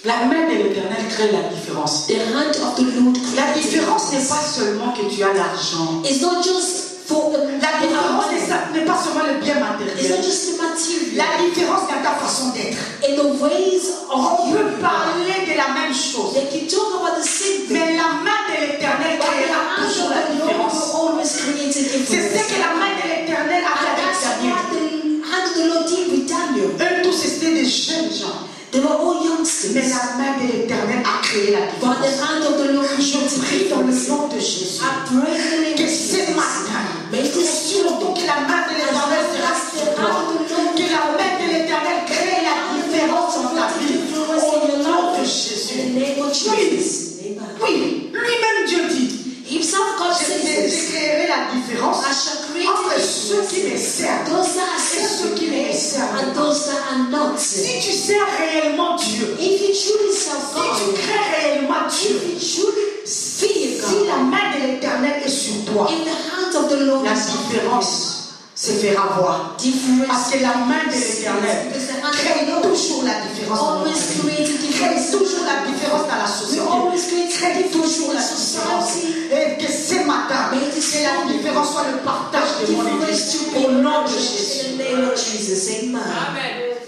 La main de l'Éternel crée la différence. The hand of the Lord La creates a différence n'est difference. pas seulement que tu as l'argent. It's not just for La différence n'est pas seulement le bien It's not matériel. just the material. La différence dans ta façon d'être. In the ways On of you. peut parler de la même chose, They can talk about the same thing. mais la main de l'Éternel But the créera hand toujours of la the Lord différence. will always create a C'est ce difference. que la main de l'Éternel a And fait that's avec Daniel. what the hand of the Lord did with Daniel. Eux tous étaient des jeunes gens, They were all mais youngsters. la main de l'Éternel a créé la But the différence. hand of the Lord Je created a prie dans le difference. nom de Jésus I pray in the name que of ce Jesus. matin, May this surtout que la main de l'Éternel sera sur toi, que la main de l'Éternel crée la différence dans ta vie. Au nom de Jésus. In the name of Jesus. Amen. Oui, lui-même Dieu dit, Himself, God says je this. créerai la différence I shall create entre a ceux qui me servent. those that are Et ceux qui me serving servent. and those that are not. Si tu sers réellement Dieu, If you truly serve si tu God, crées réellement Dieu, if you truly fear si God, la main de l'Éternel est sur toi, if the hand of the Lord la is upon différence se fera voir. you, difference Parce que la main de l'Éternel because the hand of crée the Lord toujours la différence dans notre always vie. creates a Crée difference. toujours la différence dans la We société. always create a Crée difference toujours in la the différence. society. Et que ce matin, que la différence soit le partage de mon église. Au nom de Jésus. In the name of Jesus, amen.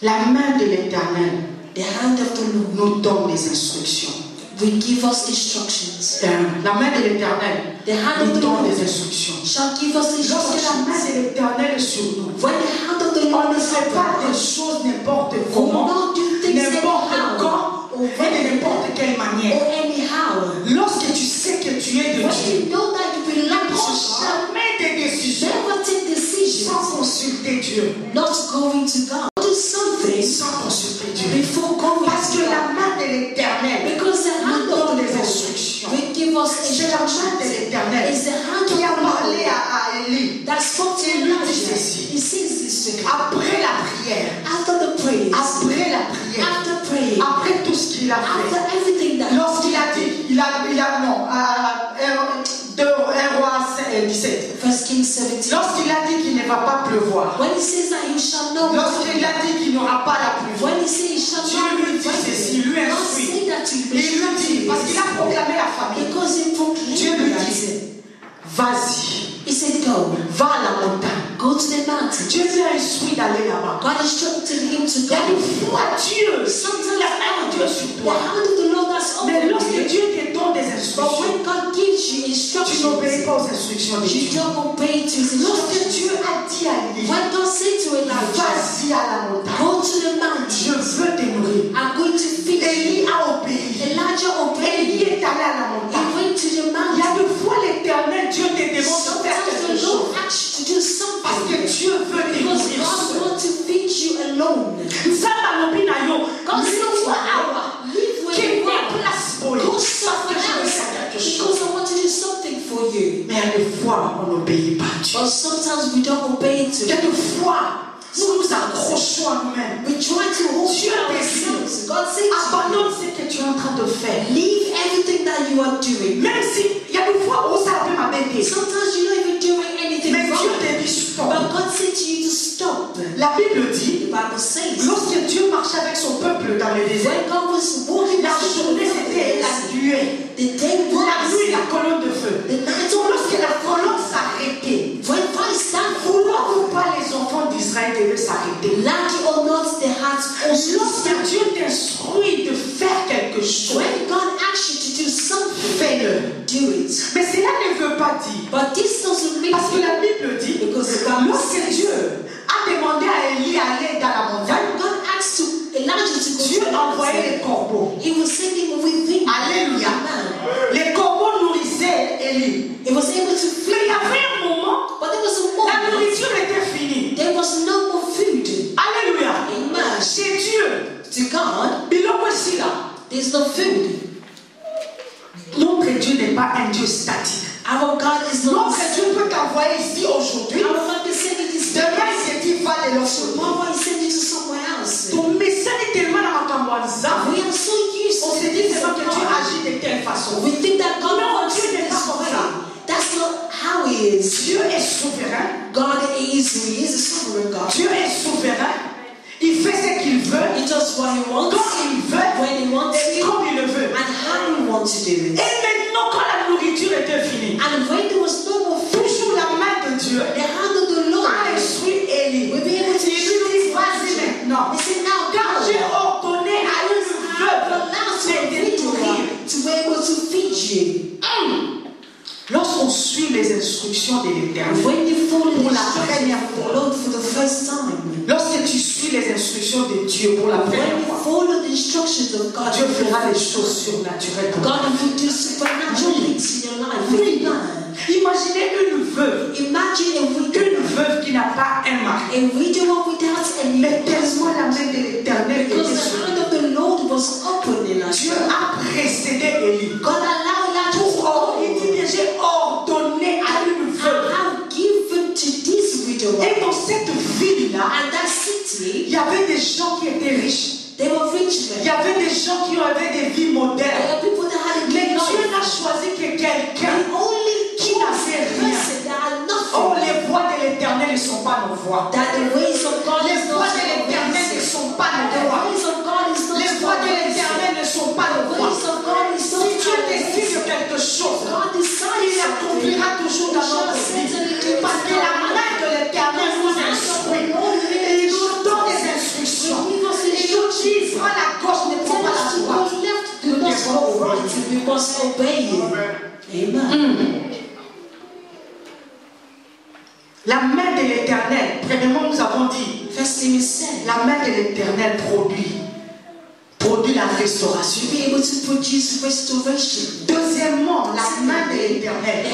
La main de l'Éternel The hand of the Lord nous donne des instructions. will give us instructions. La main de l'Éternel The hand nous of the donne Lord des instructions. shall give us Lorsque la main instructions. de l'Éternel est sur nous, When the hand of the on Lord ne is fait pas upon des us, choses n'importe we will comment, not do things n'importe anyhow quand or et de n'importe quelle or manière. anyhow. Lorsque tu sais que tu es de When Dieu, you know that you belong ne to prends God, jamais des décisions never take decisions sans consulter Dieu. not going to God. Do something Sans consulter Dieu. before going Parce to que la God. main de l'Éternel Because the hand nous of donne the des Lord instructions. will give us C'est la main de instructions. l'Éternel It's the hand of qui a the parlé Lord à Élie that spoke to Et lui dit Elijah. ceci. He says this to him. après la prière. After the praise, Après la prière. after praying, Après tout ce qu'il a after fait. everything that Lorsqu'il a dit, non, 1 roi 17. First Kings 17. Lorsqu'il a dit qu'il ne va pas pleuvoir. When he says that you shall not Lorsqu'il a dit qu'il n'aura pas la pluie. when he says you shall Dieu not lui dit ceci, lui not instruit. say that you Il lui dit, parce qu'il a proclamé la famille. because he Dieu lui proclaimed dit, that. vas-y, He said, go va à la montagne. to the mountain. Dieu lui a instruit d'aller là-bas. God instructed him to Il y a go. une fois Dieu, Sometimes la main de Dieu sur the toi. hand of the Lord that's Mais over lorsque you. Dieu te donne des But instructions, when God gives you tu n'obéis instructions, pas aux instructions de you Dieu. don't obey to his Lorsque instructions. Dieu a dit à Élie, When God said to Elijah, vas-y à la montagne, go to the mountain, je veux te nourrir. I'm going to feed you. Élie a obéi. Elijah Élie obeyed. est allé à la He montagne. went to the Il y a mountain. deux fois l'Éternel, Dieu te demande de faire Sometimes quelque the chose. Lord asks you to do Parce que something Dieu veut te because nourrir God seul. wants to feed Quelquefois, on n'obéit pas à Dieu. But sometimes we don't obey to Him. Quelquefois, nous nous accrochons à nous-mêmes. We try to hold Dieu ourselves. God says, abandonne ce que tu es en train de faire. leave everything that you are doing. Même si il y a des fois où ça peut m'embêter. Sometimes you're not even doing anything Mais Dieu wrong. te dit stop. But God said to you to stop. La Bible dit, The Bible says, lorsque Dieu marchait avec son peuple dans le désert, when God was walking la through journée the c'était la wilderness, nuée. the day La nuit, was la colonne de feu. the night. Donc lorsque la colonne s'arrêtait, When fire stand vouloir full ou pas les enfants d'Israël devaient s'arrêter. like it or not, they had to also Lorsque stand. Dieu t'instruit de faire quelque chose, When God asks you to do something, fais-le. do it. Mais cela ne veut pas dire. But this doesn't mean Parce que la Bible dit, because God lorsque Dieu a demandé à Élie d'aller dans la montagne, when God asked to Elijah to go Dieu to the a envoyé mountain, les corbeaux. He was sending with him. Alléluia. Amen. Les corbeaux nourrissaient Élie. He was able to Mais il feed y them. avait un moment, But there was a la moment nourriture était finie. there was no more food. Alléluia. Amen. Chez Dieu, To God, biloko esila. there's no food. Notre Dieu n'est pas un Dieu statique. Our God is not. Notre Dieu peut t'envoyer ici aujourd'hui. Our God can send you this Demain, il te dit, va de l'autre côté. tomorrow. He send you to somewhere else. Ton message est tellement dans ma camboisa. We are so used On to se dit this. seulement que Dieu agit de telle façon. We think that God Non, works Dieu in n'est this pas comme way. ça. That's not how He is. Dieu est souverain. God is who He is, a sovereign God. Dieu est souverain. Il fait ce qu'il veut, He does what He wants, quand il veut, when He wants et to, comme il le veut. and how He wants to do Et it. maintenant, quand la nourriture était finie, And when there was no more food, toujours la main de Dieu the hand of the Lord a instruit Élie. will be able to Il lui dit, vas-y maintenant. He said, now Car j'ai go. ordonné à une I'm veuve allowed to de feed you, nourrir. to be able to feed you. Lorsqu'on suit les instructions de l'Éternel, When you follow the pour la instructions première of the fois, Lord for the first time, lorsque tu suis les instructions de Dieu pour la when première you fois, follow the instructions of God, Dieu fera des choses surnaturelles pour toi. God will do supernatural things in your life. Oui. Amen. Imaginez une veuve, Imagine a widow, une veuve qui n'a pas un mari. a widow without any Mais tellement la main de l'Éternel était because sur the elle. hand of the Lord was open in us. Dieu a précédé Élie. God allowed that to Il dit que j'ai ordonné à une I veuve. have given to this widow. Et dans cette ville-là, And that il city, y avait des gens qui étaient riches. they were rich Il men. y avait des gens qui avaient des vies There modernes. were people that had a Mais good Dieu n'a life. choisi que quelqu'un. The only Qui n'avait rien. person that had Oh, nothing. les voies de l'Éternel ne sont pas nos voies. That the ways of God Les is not voies de our l'Éternel ne ways. sont pas nos The voies. ways of God is not Les voies de our ways. l'Éternel ne sont pas nos The voies. ways of God is not Si Dieu our décide ways. quelque chose, God decides il l'accomplira toujours dans notre vie. Parce que la main de l'Éternel nous instruit. Et il nous donne des instructions. Il nous dit, prends la gauche, ne prends pas la droite. Do not go right, we must obey you. Amen. La main de l'Éternel, premièrement nous avons dit, First thing is said, la main de l'Éternel produit la restauration. to be able to produce restoration. Deuxièmement, la main de l'Éternel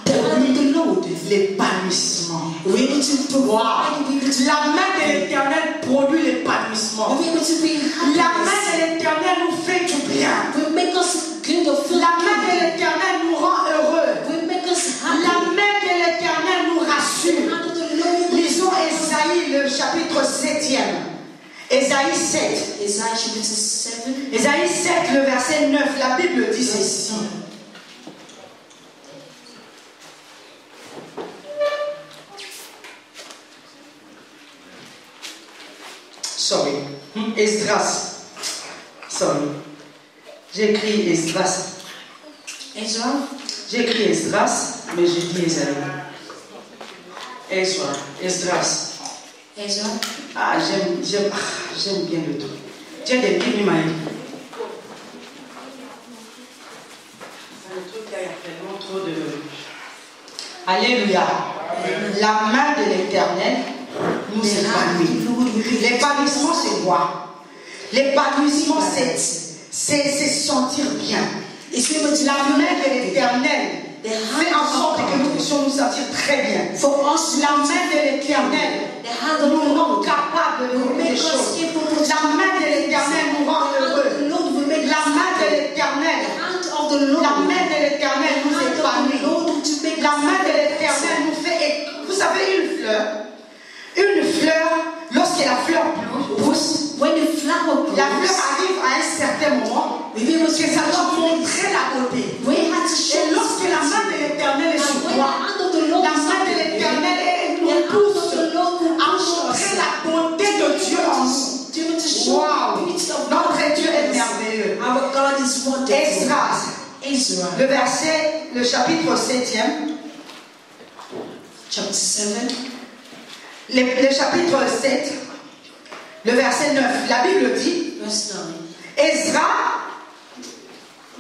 The hand of the Lord. l'épanouissement. We're able to provide, we're able to, La main de l'Éternel produit l'épanouissement. we're able to be La main happy. de l'Éternel nous fait du bien. Will make us good or feel La main de good. l'Éternel nous rend heureux. Will make us La happy. main de l'Éternel nous The rassure. hand of the Lord. Lisons Ésaïe, le chapitre 7e. Ésaïe 7. Isaiah chapter 7. Ésaïe 7, le verset 9. La Bible dit ceci. Sorry. Esdras. Sorry. J'ai écrit Esdras. Ezra. J'ai écrit Esdras, mais j'ai dit Ésaïe. Esdras. Ezra. Ah, j'aime bien le truc. Tu as des Bibles, Maï. Le truc là, il y a tellement trop de... Alléluia. La main de l'Éternel nous épanouit. L'épanouissement, c'est quoi? L'épanouissement, c'est sentir bien. La main de l'Éternel fait en sorte que nous puissions nous sentir très bien. For us, La main de l'Éternel the hand of the nous rend Lord. capables de beaucoup de choses. La main de l'Éternel nous rend heureux. La main de l'Éternel, The hand of the Lord. la main de l'Éternel nous épanouit. La main de l'Éternel l'Éternel nous fait. Vous savez, une fleur, lorsque la fleur pousse, when the flower grows, la fleur arrive à un certain moment que ça doit montrer la beauté. Et lorsque la main de l'Éternel est sur toi, la main de l'Éternel nous pousse à montrer la beauté de Dieu en nous. Wow! Notre Dieu est merveilleux. Our God is wonderful. Esdras, le chapitre 7e, chapter 7. le chapitre 7, le verset 9. La Bible dit, Verse 9. Esdras,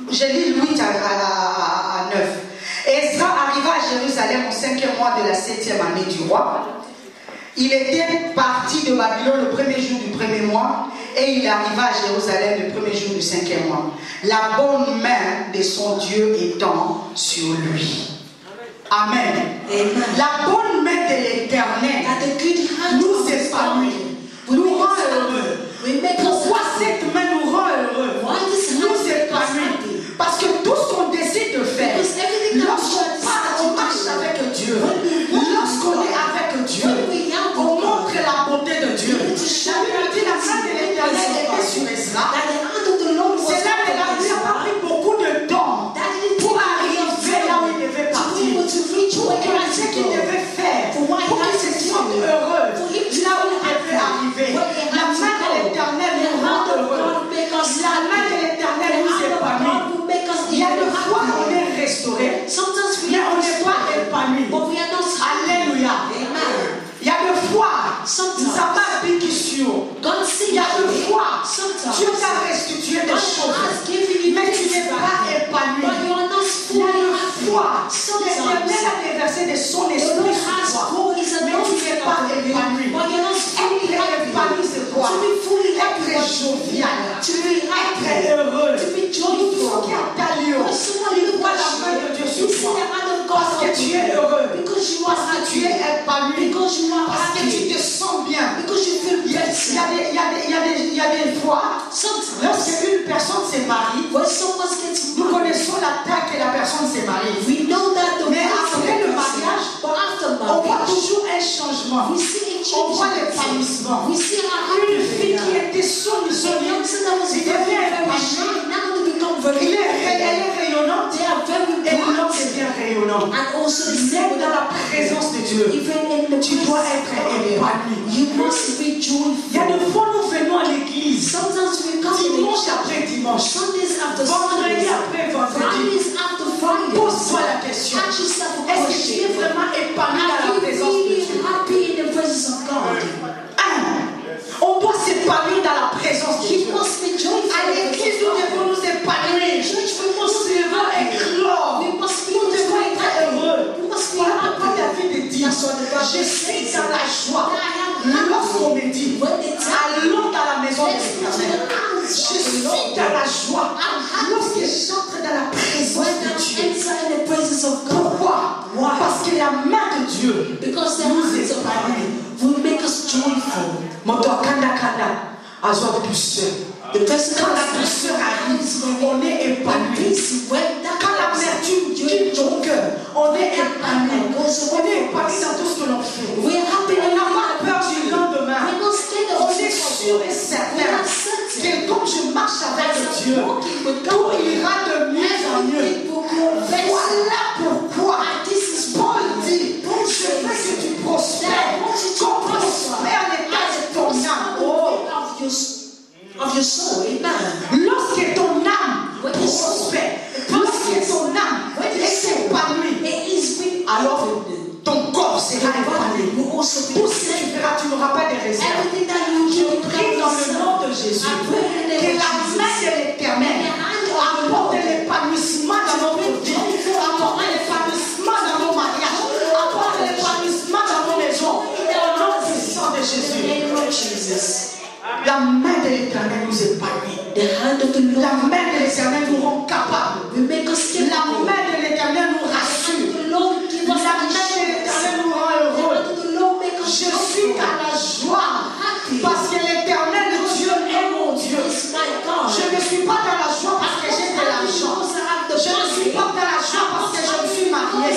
je lis 8 à 9. Esdras arriva à Jérusalem au 5e mois de la 7e année du roi. Il était parti de Babylone le premier jour du premier mois et il arriva à Jérusalem le premier jour du 5e mois. La bonne main de son Dieu étant sur lui. Amen. Amen. La bonne main de l'Éternel nous épanouit, nous rend heureux. Pourquoi cette main nous rend heureux? Nous épanouit. Parce que tout ce qu'on décide de faire, lorsqu'on marche avec Dieu, lorsqu'on est avec Dieu, on montre la beauté de Dieu. La Bible dit la main de l'Éternel était sur Esdras. C'est là qu'elle a pris beaucoup de temps pour arriver là où il devait partir, pour faire ce qu'il devait faire, pour qu'il se sente heureux là où il devait arriver. La main de l'Éternel nous rend heureux. La main de l'Éternel nous épanouit. Il y a des fois on est restauré, mais on n'est pas épanoui. Alléluia. Il y a des fois, ça m'a piqué sur. Il y a des fois, Dieu t'a restitué des choses, mais tu n'es pas épanoui. Il y a des fois, l'Éternel a déversé de son esprit sur toi, mais tu n'es pas épanoui. Être épanoui, c'est quoi? Être jovial, être heureux. Il faut qu'il y ait ta lieu. Il voit la main de Dieu sur toi. Parce que tu es heureux, parce que tu es épanoui, parce que tu te sens bien. Il y a des fois, lorsqu'une personne se marie, nous connaissons la taille que la personne s'est mariée. Mais après le mariage, on voit toujours un changement. On voit l'épanouissement. Une fille qui était sonne, il devient épanouie. Elle est rayonnante et l'homme devient rayonnant. Même dans la présence de Dieu, tu dois être épanoui. Il y a des fois nous venons à l'église, dimanche après dimanche, vendredi après vendredi. Pose-toi la question, est-ce que tu es vraiment épanoui dans la présence de Dieu? On doit s'épanouir dans la présence de Dieu. À l'église, nous devons nous épanouir. Nous devons éclore. Nous devons être heureux. Voilà pourquoi David dit, je suis dans la joie. Lorsqu'on me dit, allons dans la maison de l'Éternel. Je suis dans la joie. Lorsque j'entre dans la présence de Dieu. Pourquoi? Parce que la main de Dieu nous épanouit. Will make us joyful. Quand la douceur arrive, on est épanoui. Quand l'amertume quitte ton cœur, on est épanoui. On est épanoui dans tout ce que l'on fait. On n'a pas peur du lendemain. On est sûr et certain que quand je marche avec Dieu, tout ira de mieux en mieux. Voilà pourquoi Paul dit, je veux que tu prospères. Qu'on prospère l'état de ton âme. Of your soul, amen. Lorsque ton âme prospère, lorsque ton âme est épanouie, alors ton corps sera épanoui. Tout ce que tu feras, tu n'auras pas de réserve. Je prie dans le nom de Jésus que la main de l'Éternel apporte l'épanouissement dans notre vie, apporte l'épanouissement dans nos mariages, apporte l'épanouissement dans nos maisons. Au nom puissant de Jésus. La main de l'Éternel nous épanouit. La main de l'Éternel nous rend capables. La main de l'Éternel nous rassure. La main de l'Éternel nous rend heureux. Je suis dans la joie parce que l'Éternel Dieu est mon Dieu. Je ne suis pas dans la joie parce que j'ai de l'argent. Je ne suis pas dans la joie parce que je me suis mariée.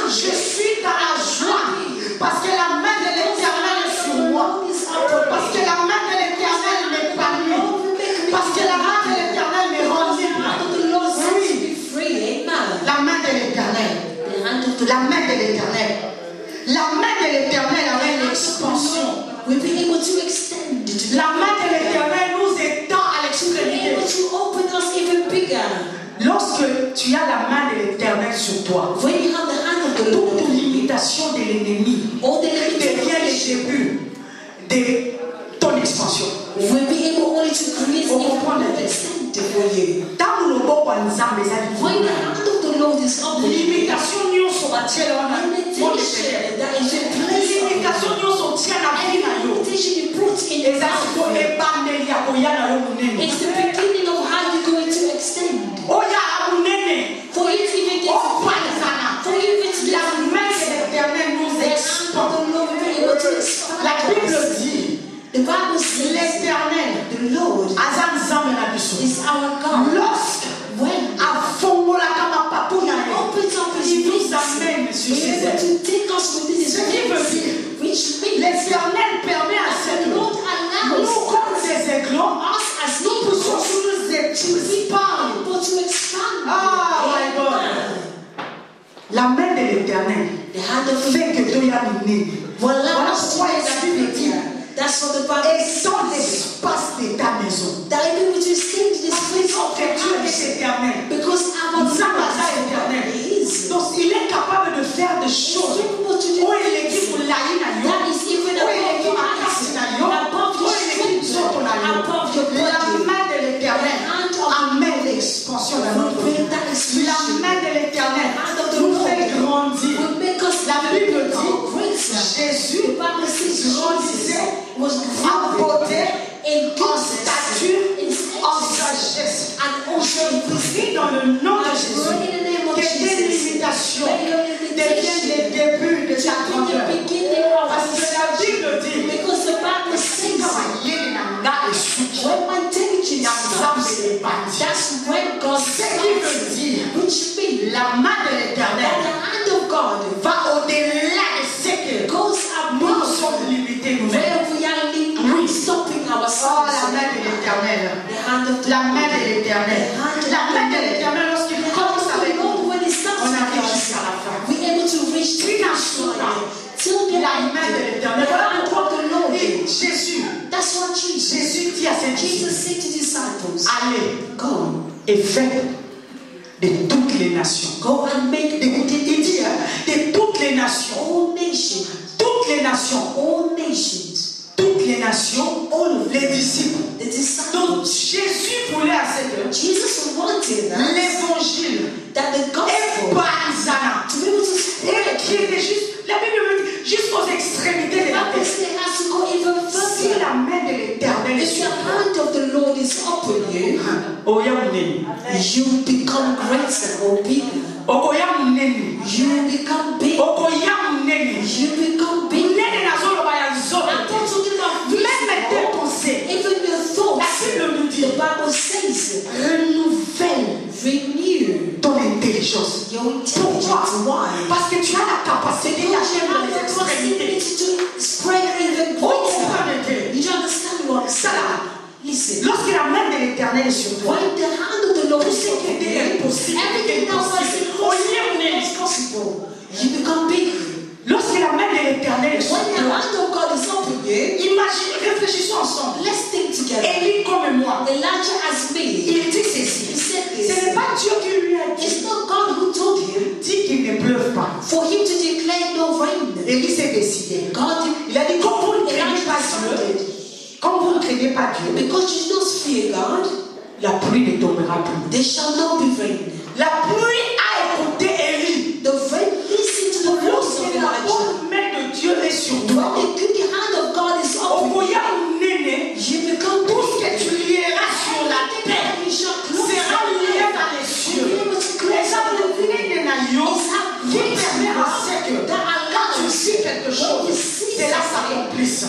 Je suis dans la La main de l'Éternel. La main de l'Éternel amène l'expansion. We'll be able to extend it. La main de l'Éternel nous étend à Be l'extrémité. able to open us even bigger. Lorsque tu as la main de l'Éternel sur toi, When you have the hand of the toute Lord, limitation de l'ennemi all the devient le limitations début de ton expansion. will be able only to create On even comprend more le extend for you. Tant que le bon ensemble est When the hand of the Lord is up, limitation nyonso batiela wana limitation that is in place, limitation nyonso tia na vie na yo limitation you put in your eza siko life, ebandeli ya koya na yo monene it's the beginning of how you're going to extend. oya ya monene For you to even get to opanzana for you even to la get main de l'Éternel nous the hand of expand. the Lord will be able to expand La Bible us. dit The Bible says l'Éternel the Lord aza nzambe na biso is our God. lorsque When afongolaka mapapu na He ye opens up His il nous wings, amène sur He's ses able ailes. to take us within His Ce qui veut wings, dire which means l'Éternel permet à ce that the que Lord allows nous comme us, des aiglons us as nous puissions eagles, nous expandre. able to expand. Ah, my God. Amen. La main de l'Éternel The hand of the fait que Dieu y a mené. Voilà Voilà pourquoi pourquoi la la Bible dit That's what the Bible et says. dans l'espace de ta maison. That even with you stay to this place of Que your Dieu house, est éternel. because our Nous sommes God à éternel. is Donc il est capable de faire des He's choses. capable to do Oh, il est things qui pour l'aïe na yo. that is even Oh, il est above qui your ma casse na yo. above Oh, your il est qui strength, nous na yo. above your La body. main de l'Éternel The hand of amène l'expansion dans notre vie. Bring that La expression. main de l'Éternel Hand of the nous Lord fait grandir. will make us La Bible dit greater. Jésus The Bible says grandissait Jesus was en beauté, in en goodness, stature, in en stature, sagesse. and also Je prie dans le nom de I Jésus pray in the name of que tes Jesus. limitations May your deviennent les limitation débuts de ta be the grandeur. beginning of Parce que la Bible dit because the Bible says kama yeye na nga esuki when my tension ya nzambe stops, ebandi. that's when God Ce qui veut stops. dire Which means la main de that l'Éternel the hand of God va au-delà de ce que goes nous above sommes limités nous-mêmes. where we are Oui. stopping Oh, ourselves. la main de l'Éternel. The hand of the La main de l'Éternel. La main de l'Éternel lorsqu'il commence avec nous, Lord, when it starts on with arrive us, jusqu'à la fin. we're able to reach the finish line till the La main de l'Éternel. Voilà hand pourquoi of the Lord. Jésus That's what Jésus dit à ses Jesus disciples, said to disciples, allez go, et faites de toutes les nations. go and make Il dit de toutes les nations. all nations, Toutes les nations. all nations, Toutes les nations. all of Les disciples. the Donc disciples. Jésus voulait à ce que Jesus wanted that, l'évangile that the est gospel parisana. to be able to Et spread. qui était juste, la Bible me dit, jusqu'aux extrémités de The la Bible terre. says it has to go even Si further. la main de l'Éternel est If the sur toi, hand of the Lord is upon you, oya munene. you become greater or bigger. Okoya munene. You become big. Okoya munene. You become big. Munene nazoloba ya nzoto. I'm not talking about Même tes physical. pensées. Even your thoughts. La Bible nous dit, The Bible says, renouvelle renew ton intelligence. your Pourquoi? intelligence. Why? Parce que tu as la capacité Because you d'atteindre have les the extrémités. possibility to spread even Oh, greater. comprenez-vous? You don't understand what I'm Ça saying? là, Listen. lorsque la main de l'Éternel est sur toi, When the hand of the Lord tout is ce qui upon était you, impossible everything that was devient impossible, you become big. lorsque la main de l'Éternel est sur When the toi, hand of God is upon you, imagine, réfléchissons ensemble. let's think together. Élie comme moi, Elijah as me. il dit He ceci. said Ce this. n'est pas Dieu qui lui a It's dit, not God who told him dit qu'il ne pleuve pas. for him to declare no rain. Élie s'est décidé. God, Il a dit, comme vous ne craignez Elijah pas Dieu, decided, comme vous ne craignez pas Dieu, because you don't fear God, la pluie ne tombera plus. there shall not be rain. La pluie a écouté Élie. The rain, listen to the voice of Lorsque la Elijah. bonne main de Dieu est sur When toi, the hand of God is upon you, Okoya Munene, you become tout ce big. que tu lieras sur la terre sera lié dans les cieux. Et ça, le de Nayo qui permet à ce que quand tu sais quelque chose, cela s'accomplisse.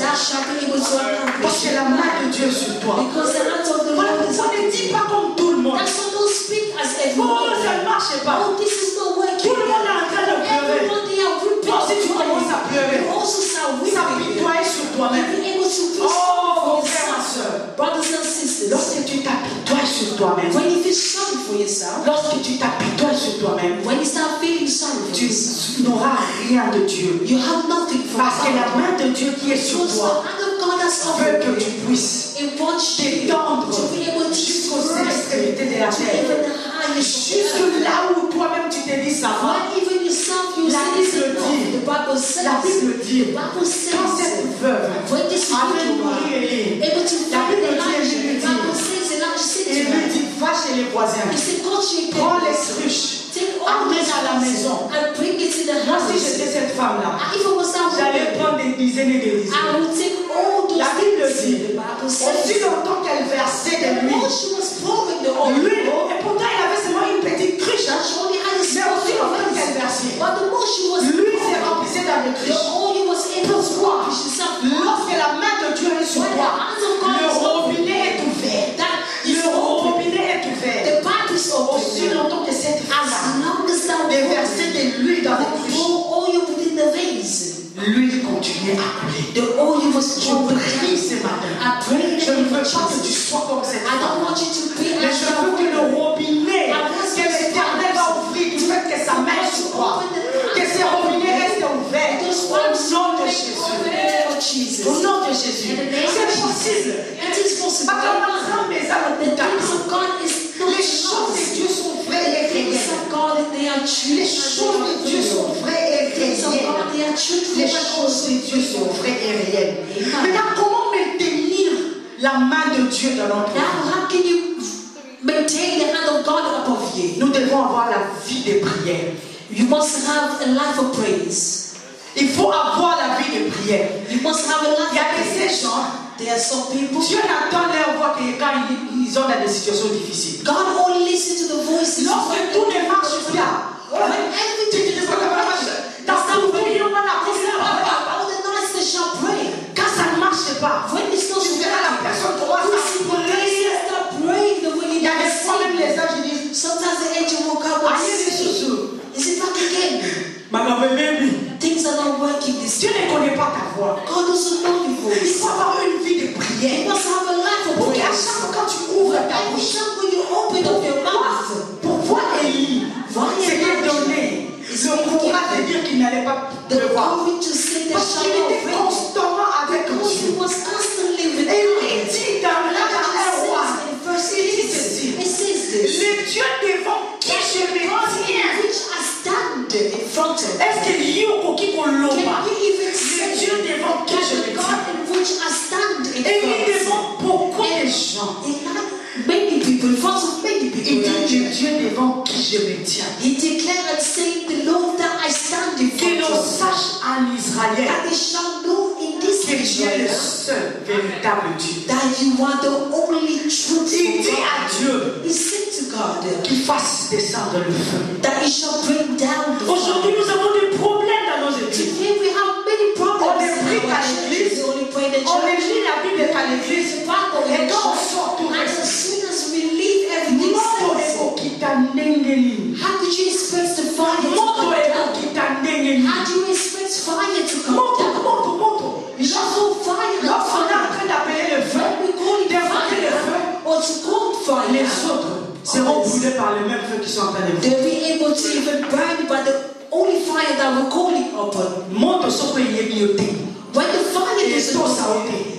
Parce que la main de Dieu est sur toi. Because the hand of the Voilà, Lord is on upon ne you. dit pas comme tout le monde. That's why don't speak as Oh, everyone. ça ne marche pas. Oh, this is not working. Tout le monde est en train de pleurer. Everyone they are weeping. Toi aussi, tu commences à pleurer. You also start weeping. S'apitoyer sur toi-même. Be able to Oh, for frère, ma soeur. brothers and sisters. Lorsque tu t'apitoies sur toi-même, when you feel sorry for yourself, lorsque tu t'apitoies sur toi-même, when you start feeling sorry for tu yourself, n'auras rien de Dieu. you have nothing for Parce que la yourself. main de Dieu qui est sur Because the toi hand of God has veut covered que you. tu puisses It wants you t'étendre to be able to jusqu'aux spread extrémités de la to terre. even the highest of the Jusque earth. là où toi-même tu te dis ça va. When even yourself you La say this Bible enough, dit, the Bible says, La Bible dit, the Bible quand says, cette veuve when this avait widow nourri Élie, able to la find Bible dit, Elijah, Élie lui the Bible dit, says Elijah said et to lui her, dit, va chez les voisins, he said, go to your prends les neighbors, cruches, take all amène these à la maison. and bring it to the Moi, si house. j'étais cette femme-là, If I was that j'allais woman, prendre des dizaines et des I dizaines. would take all those La Bible things. dit, The Bible aussi says, longtemps qu'elle versait de the l'huile, more she was pouring the oil, et pourtant il avait seulement une petite cruche, hein. she only had a Mais small aussi longtemps qu'elle amount. versait, But the more she was l'huile s'est pouring, remplissée dans les the cruches. oil was able to Pourquoi? accomplish itself. Lorsque la main de Dieu est sur When the toi, hands of God le is open, robinet est ouvert. that is Le open. robinet est ouvert. The pipe is Aussi open. longtemps que cette As femme long as that déversait de l'huile dans les cruches, pour oil within the veins, l'huile continuait à couler. the oil was Je pouring prie down. ce matin. I pray in Je the ne name veux of pas que tu Jesus. sois comme cette I don't femme. want you to be Mais as je that veux que le woman. robinet que l'Éternel va ouvrir du fait que sa main est sur toi, que ce robinet reste ouvert au nom de Jésus. Au nom de Jésus. C'est possible. It is possible. Parce que mes âmes The things of God is not les choses de Dieu sont vraies et The things réelles. of God, they are true. Les choses de Dieu sont vraies et The things of réelles. God, they are truthful. Les choses de Dieu sont vraies et réelles. Maintenant, comment maintenir la main de Dieu dans notre vie? Now, how can you maintain the hand of God above you? Nous devons avoir la vie de prière. You must have a life of praise. Il faut avoir la vie de prière. You must have a life Il y a of de praise. ces gens, There are some people. Dieu n'entend leur voix que quand ils sont dans des situations difficiles. God only listens to the voices. Lorsque tout ne marche pas, When everything is all the noise they shall pray. quand ça ne marche pas, When it's not tu verras la personne commence you à see the prier. person start praying the way Il y a des fois même you les anges disent, Sometimes the angel will come and Aïe, les say, chouchous. is it back again? Things are not working this Dieu way. ne connaît pas ta voix. God doesn't know your Il voice. faut avoir une vie de You prière. must have a life of Pour qu'à praise. chaque fois quand tu ouvres ta Every bouche, time when you open up your mouth, pour voir Élie, c'était donné le courage de dire qu'il n'allait pas the pleuvoir. courage to say that Parce shall qu'il not était rain. constamment avec Because he Dieu. was constantly with Et God. il dit dans un roi, In verse il dit 8, ceci, it says this. le Dieu devant qui je me tiens. Which I stand in front of. Est-ce que Lioko qui Can l'oma? you even Le say Dieu devant qui je me God tiens. in which I stand in Et il est front devant of? beaucoup de gens. Many people, in front of many Il people. dit le Dieu devant qui je me tiens. He declared and said, the Lord that I stand in Que front l'on of. sache en Israël And they shall know in this que tu es le Israel seul véritable Dieu. that you are the only truthful Il dit à God. Dieu He said to God qu'il fasse descendre le feu. that he shall bring down the Aujourd'hui, fire. nous avons des problèmes dans nos églises. Today we have many problems. On ne prie in qu'à our l'église. churches. We only pray in the On church. lit la Bible qu'à l'église. Et quand on sort tout And reste. as soon as we leave everything Moto stays. ekokita ndenge. How could you expect the fire to Moto come down? ekokita ndenge. How do you expect fire to come Moto, down? moto. You shall go fire and Lorsqu'on est en fire. train d'appeler le feu, When we call it d'invoquer le feu, fire or to call fire, les autres seront brûlés par le même feu qui sont en train de brûler. they'll be able to even burn by the only fire that we're calling upon. Moto soko yebiote. When the fire Et doesn't tout ça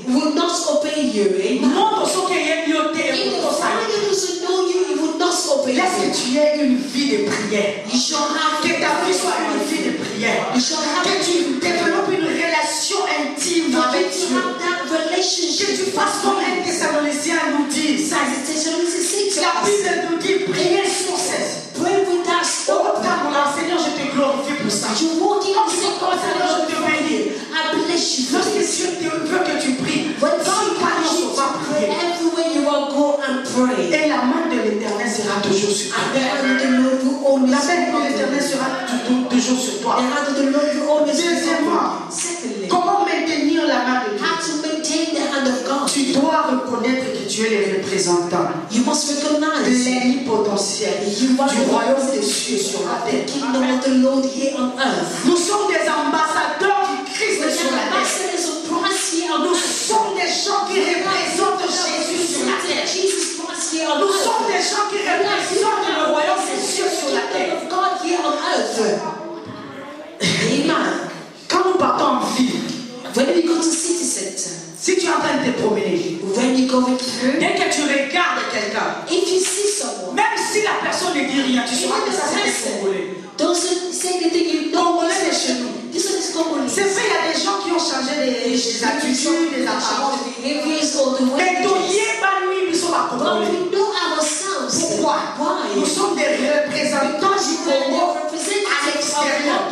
will not obey you, amen. Moto soko yebiote. If the fire doesn't know you, it will not obey Laisse you. que tu aies une vie de prière. You shall have Que ta vie soit une vie de prière. You shall have Que tu développes une relation intime avec to Dieu. have that relationship. Que tu fasses comme un Thessaloniciens nous dit. As the Thessalonians say to La us, Bible nous dit priez sans cesse. pray without Oh, stop. Seigneur, je te glorifie pour ça. You walk in Comme the je same crois, Seigneur, je te bénis. I bless you. Lorsque Dieu veut que tu pries, When quand God il parle, calls you on va to pray, prier. everywhere you are, go and pray. Et la main de l'Éternel sera toujours sur toi. And the hand of the Lord will always La main de be l'Éternel upon you. sera toujours sur toi. The hand of the Lord will always be Deuxièmement, upon you. Secondly, comment maintenir la main de Dieu? how to maintain the hand of God. Tu dois reconnaître que tu es le représentant, You must recognize l'omnipotentiel du royaume des cieux sur la the terre. kingdom of the Lord here on earth. Nous sommes des ambassadeurs du Christ We sur are la terre. ambassadors of Christ here on Nous earth. sommes des gens qui représentent Jésus sur la terre. Jesus Christ here on Nous earth. sommes going through, dès que tu regardes quelqu'un, if you see someone, même si la personne ne dit rien, tu sauras que ça c'est des Congolais. doesn't say anything, you know Congolais de chez nous. this one is Congolese. C'est vrai, il y a des gens qui ont changé des attitudes, des apparences. Behaviors or the way Mais they donc, dress. il y a pas nuit, ils sont à But Congolais. we know ourselves. Pourquoi? Why? Nous sommes des représentants du Congo à l'extérieur.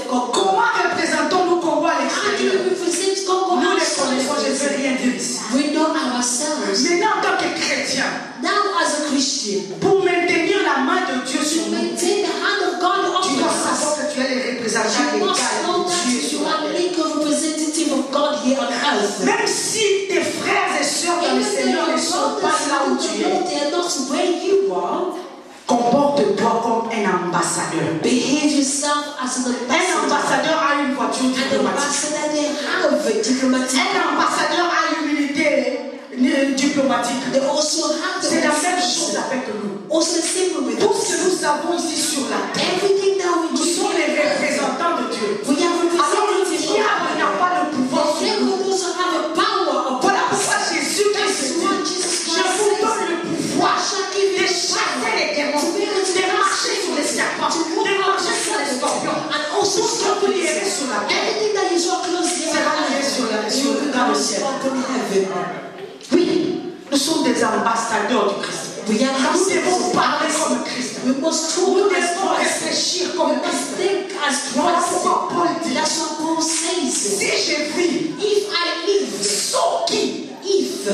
Comment représentons-nous Congo à l'extérieur? Nous les connaissons, je ne veux rien dire ici. We know ourselves. Maintenant, en tant que chrétien, Now, as a Christian, pour maintenir la main de Dieu sur to nous, maintain the hand of God tu upon dois us, savoir que tu es le représentant you must know légal de that Dieu you sur la are terre. legal representative of God here on earth. Même si tes frères et sœurs dans le Even Seigneur though ne your sont pas brothers là où and tu the es, Lord, they are not where you are, comporte-toi comme un ambassadeur. behave yourself as an Un ambassador. ambassadeur a une voiture An diplomatique. ambassador, they have diplomatic Un power. ambassadeur a une unité diplomatique. They also have the C'est la même chose avec nous. also same with Tout ce us. que nous avons ici sur la terre, Everything that we nous do, sommes les représentants de Dieu. we are Alors le representative of diable God. n'a pas le pouvoir The sur devil nous. also have a power upon Voilà us. pourquoi Jésus Christ That's dit, why Jesus je Christ vous donne says, le pouvoir I shall give de you chasser les power démons, to be able to de marcher sur les serpents, de marcher sur les scorpions. and also Tout ce que vous lirez sur la terre everything that you saw close here sera lié dans le ciel. upon heaven. Oui, nous sommes des ambassadeurs du Christ. We are Nous devons ambassadors. parler comme Christ. We must Nous talk as devons Christ. réfléchir We comme must Christ. think as Voilà Christ. pourquoi Paul dit, That's what Paul says. si je vis If I live, sans qui, if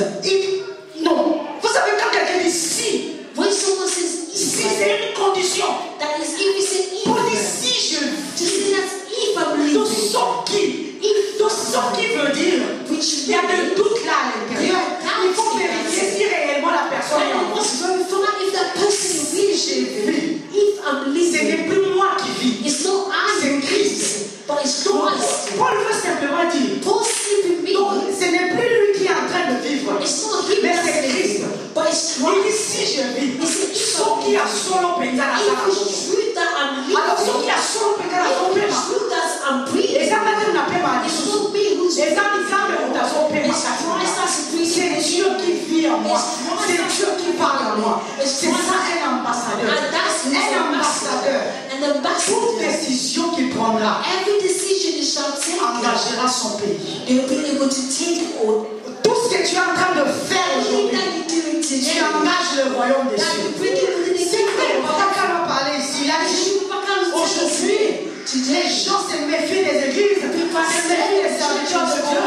non. Vous savez quand quelqu'un dit si, when someone says si if, c'est une condition. that is if we say Paul dit if, si je to say that if I'm tout living, sans qui, if tout sans qui veut dire, which il y a des doutes là à l'intérieur. Il faut vérifier si réellement la personne est en vie. if that person is really if I'm Ce living, n'est plus moi qui vis, it's not I c'est who Christ. lives, but it's Donc, Christ. Paul veut simplement dire, Paul sleeping me. donc, ce n'est plus lui qui est en train de vivre, It's not him mais that's c'est Christ. living, but it's Il dit Christ. si je vis, He said, if ceux qui a solo pensare a If it's true that I'm living, alors ceux qui a solo pensare a if it's true that I'm breathing, Esattamente una pema di it's Gesù. not me who's Esattamente una sua pema. It's Christ that's breathing. C'est Dieu qui vit en moi. C'est Dieu qui parle en moi. C'est ça un ambassadeur. And that's his Un ambassadeur. An Toute ambassador. décision qu'il prendra Every decision he shall take, engagera son pays. they'll be able to take all. Tout ce que tu es en train de faire Everything aujourd'hui, that you're doing tu today, engages le royaume des that cieux. you bring it within the C'est vrai, kingdom of Papa God. m'a parlé ici. Il a dit, aujourd'hui, Today, les gens se méfient des églises, se méfient des serviteurs de Dieu.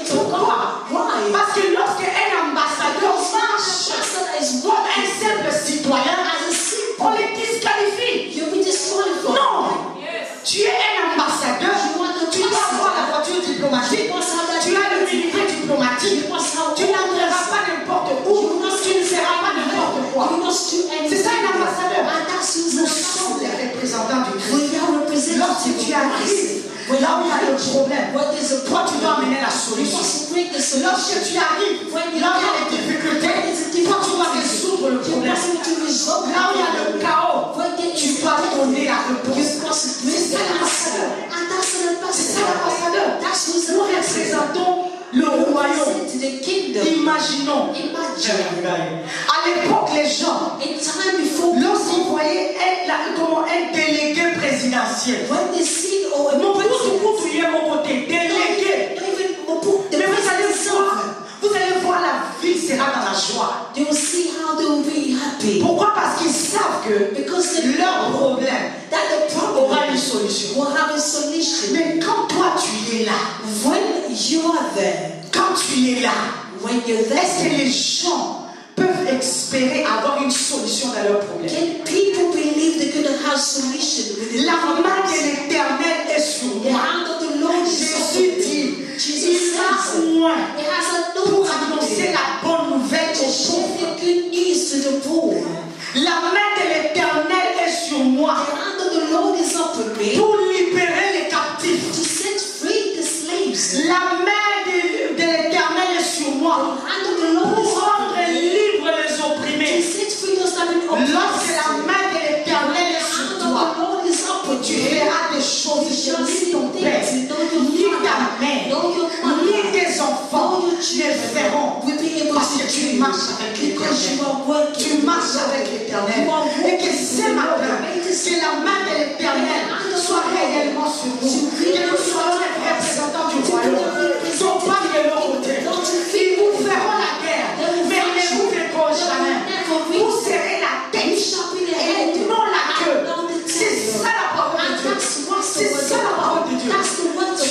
Pourquoi? Why? Parce que lorsque un ambassadeur marche comme un simple citoyen, on les disqualifie. You'll be disqualified. Non! Tu es un ambassadeur, tu dois avoir la voiture diplomatique, tu as l'humilité diplomatique, tu n'entreras pas n'importe où, tu ne seras pas n'importe quoi. C'est ça un ambassadeur. Nous sommes les représentants du Christ. Lorsque tu arrives, là où il y a le problème, toi tu dois amener la solution. Lorsque tu arrives, là où il y a les difficultés, toi tu dois résoudre le problème. Là où il y a le chaos, tu dois donner la réponse. C'est ça l'ambassadeur. C'est ça l'ambassadeur. Nous représentons le royaume. Imaginons. À l'époque, les gens, lorsqu'ils voyaient un délégué présidentiel, mon pour tu es mon côté, délégué. Mais vous allez voir, la vie sera dans la joie. They will see how they will be happy. Pourquoi? Parce qu'ils savent que Because they leur know problème that the problem aura une solution. will have a solution. Mais quand toi tu es là, When you are there, quand tu es là, when you're there, est-ce que les gens peuvent espérer avoir une solution dans leurs problèmes? can people believe they're going to have solution with La main de l'Éternel est sur the moi. hand of the Lord is Jésus upon me. dit, Jesus il va says loin it has a pour no annoncer la bonne nouvelle to aux share pauvres. the good news to the poor. La main de l'Éternel est sur moi The hand of the Lord is upon me pour libérer les captifs. to set free the slaves. La main de l'Éternel est sur The moi hand of the Lord is pour rendre upon me libres les to opprimés. set free those that have been Lorsque la oppressed. main de l'Éternel est The sur hand toi, of the Lord is upon tu you. verras des choses que ni ton père, ni ta mère, ni tes enfants ne feront. marches avec because you l'Éternel. are working. Tu marches avec l'Éternel. Et que ce matin, que la main de l'Éternel soit réellement sur nous. Que nous soyons les représentants du royaume. Ils sont pas de leur côté. Ils vous feront la guerre, mais ils ne vous verront jamais. Vous serez la tête et non la queue. C'est ça la parole de Dieu. C'est ça la parole de Dieu.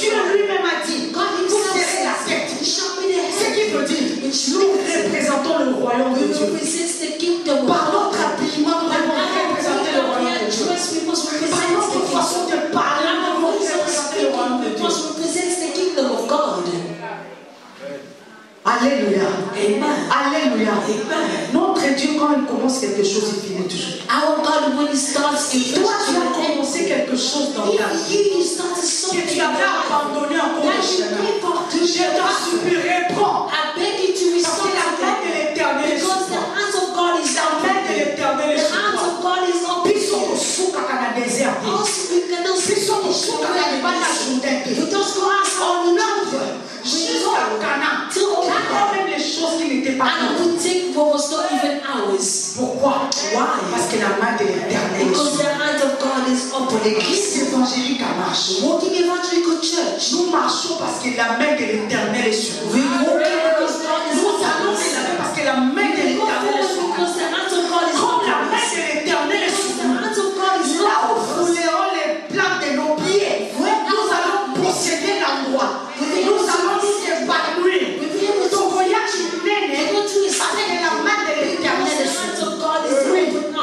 Dieu lui-même a dit, vous serez la tête. Ce qui veut dire, nous représentons le royaume de Dieu. Par notre habillement, nous devons représenter le royaume de Dieu. Par notre façon de parler, nous devons représenter le royaume de Dieu. Alléluia. Alléluia. Notre Dieu, quand il commence quelque chose, il finit toujours. Our God, when He starts, Si toi, tu as commencé quelque chose dans ta vie, que tu avais abandonné en cours de chemin, je t'en supplie, reprends. I beg you to Parce que restore la main de l'Éternel est sur because the toi. hands of God is La main de open. l'Éternel est The sur hands toi. of God is open. Biso kusuka kana desert. Also, we cannot Biso kusuka kana bana judente. We just go out On on œuvre jusqu'à Cana. Till Cana. Quand même les choses qui n'étaient pas and là. we take what was not even ours. Pourquoi? Why? Parce que la main de l'Éternel est Because sur the toi. hand of God is open. L'église évangélique marche. Walking Evangelical Church. Nous marchons parce que la main de l'Éternel est sur nous. We walk because God is Nous open. allons s'élever parce que la main de We go l'Éternel est forward sur nous. because the hands of God is Comme open. la main de l'Éternel est Because sur the nous. hands of God is Là où open. fouleront les plantes de nos pieds, nous allons posséder l'endroit. Nous allons nous épanouir. Ton voyage humain, parce que la main de l'Éternel est sur nous.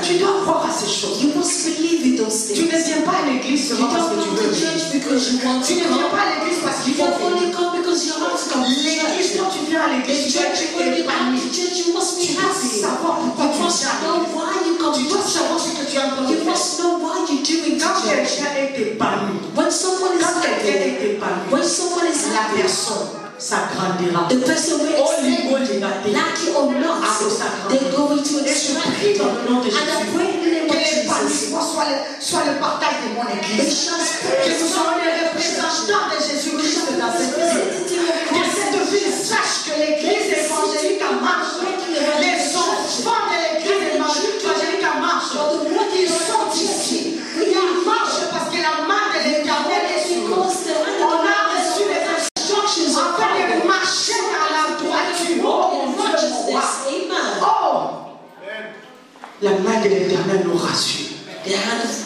Tu dois croire à ces choses. You must believe in those Tu things. ne viens pas à l'église You seulement parce don't que tu come veux. to church because you want Tu to ne viens come. pas à l'église parce qu'il You faut. don't only come because you have to come to L'église, church. quand tu viens à l'église, tu dois Church, être when you come épanoui. to church, you must be Tu dois happy. savoir pourquoi You tu must viens. know why you come Tu to dois savoir ce church. que tu as en train de You faire. must know why you're doing to Quand church. quelqu'un est épanoui, When someone is quand quelqu'un happy, est épanoui, when someone is la happy, personne s'agrandira. the person will Oh, expand. niveau de la terre. Like it or not, they're going to Et je expand. prie dans le nom de And I Jésus pray in the name que of Jesus. l'épanouissement soit le partage de mon église. Que nous soyons les représentants de Jésus-Christ dans cette ville. Que cette ville sache que l'église évangélique en marche. Les enfants de l'église évangélique en marche. Ils sont ici. Ils marchent parce que la main de l'Éternel est sur nous. On a reçu les instructions afin de marcher dans la droiture. Oh mon Dieu, mon roi. Oh! La main de l'Éternel nous rassure.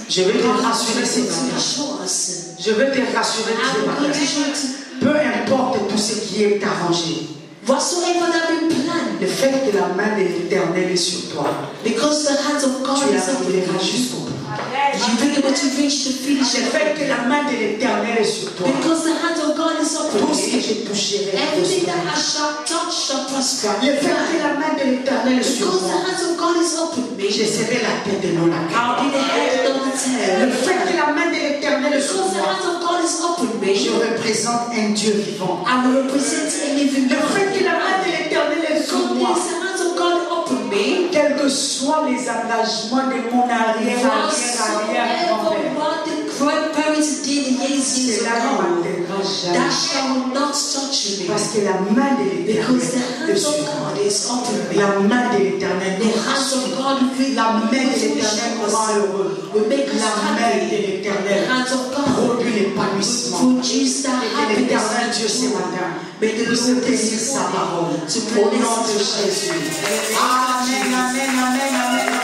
Je vais te rassurer ce matin. Je vais te rassurer ce matin. Peu importe tout ce qui est arrangé. Le fait que la main de l'Éternel est sur toi, because the hands of God tu is upon arriveras you. jusqu'au bout. You'll be able to reach the finish Le fait que la main de l'Éternel est sur toi, because the hands of God is upon tout ce que you. je toucherai Everything prospère. that I shall touch shall prosper. Le fait que la main de l'Éternel est sur Because the moi, hands of God is upon me, je serai la tête et non la queue. I'll be the head of the tail. Le fait que la main de l'Éternel est sur Because the moi, hands of God is upon me, je représente un Dieu vivant. I will represent a living Le fait God. que la main de l'Éternel est sur moi, Because the hands of God upon me, quels que soient les engagements de mon arrière, whatsoever what the grandparents did years cela ne ago, m'atteindra that jamais. shall not touch me. Parce que la main de Because the l'Éternel est hands sur of moi. God is upon me. La main de l'Éternel The nous hands rassure. of God will La main de l'Éternel nous rend heureux. will make us La main de happy. l'Éternel The hands of God produit will l'épanouissement. produce that Et que l'Éternel Dieu ce happiness. matin May the puisse Lord bénir sa parole. to Au nom bless de us. Jésus. Amen, amen, amen, amen.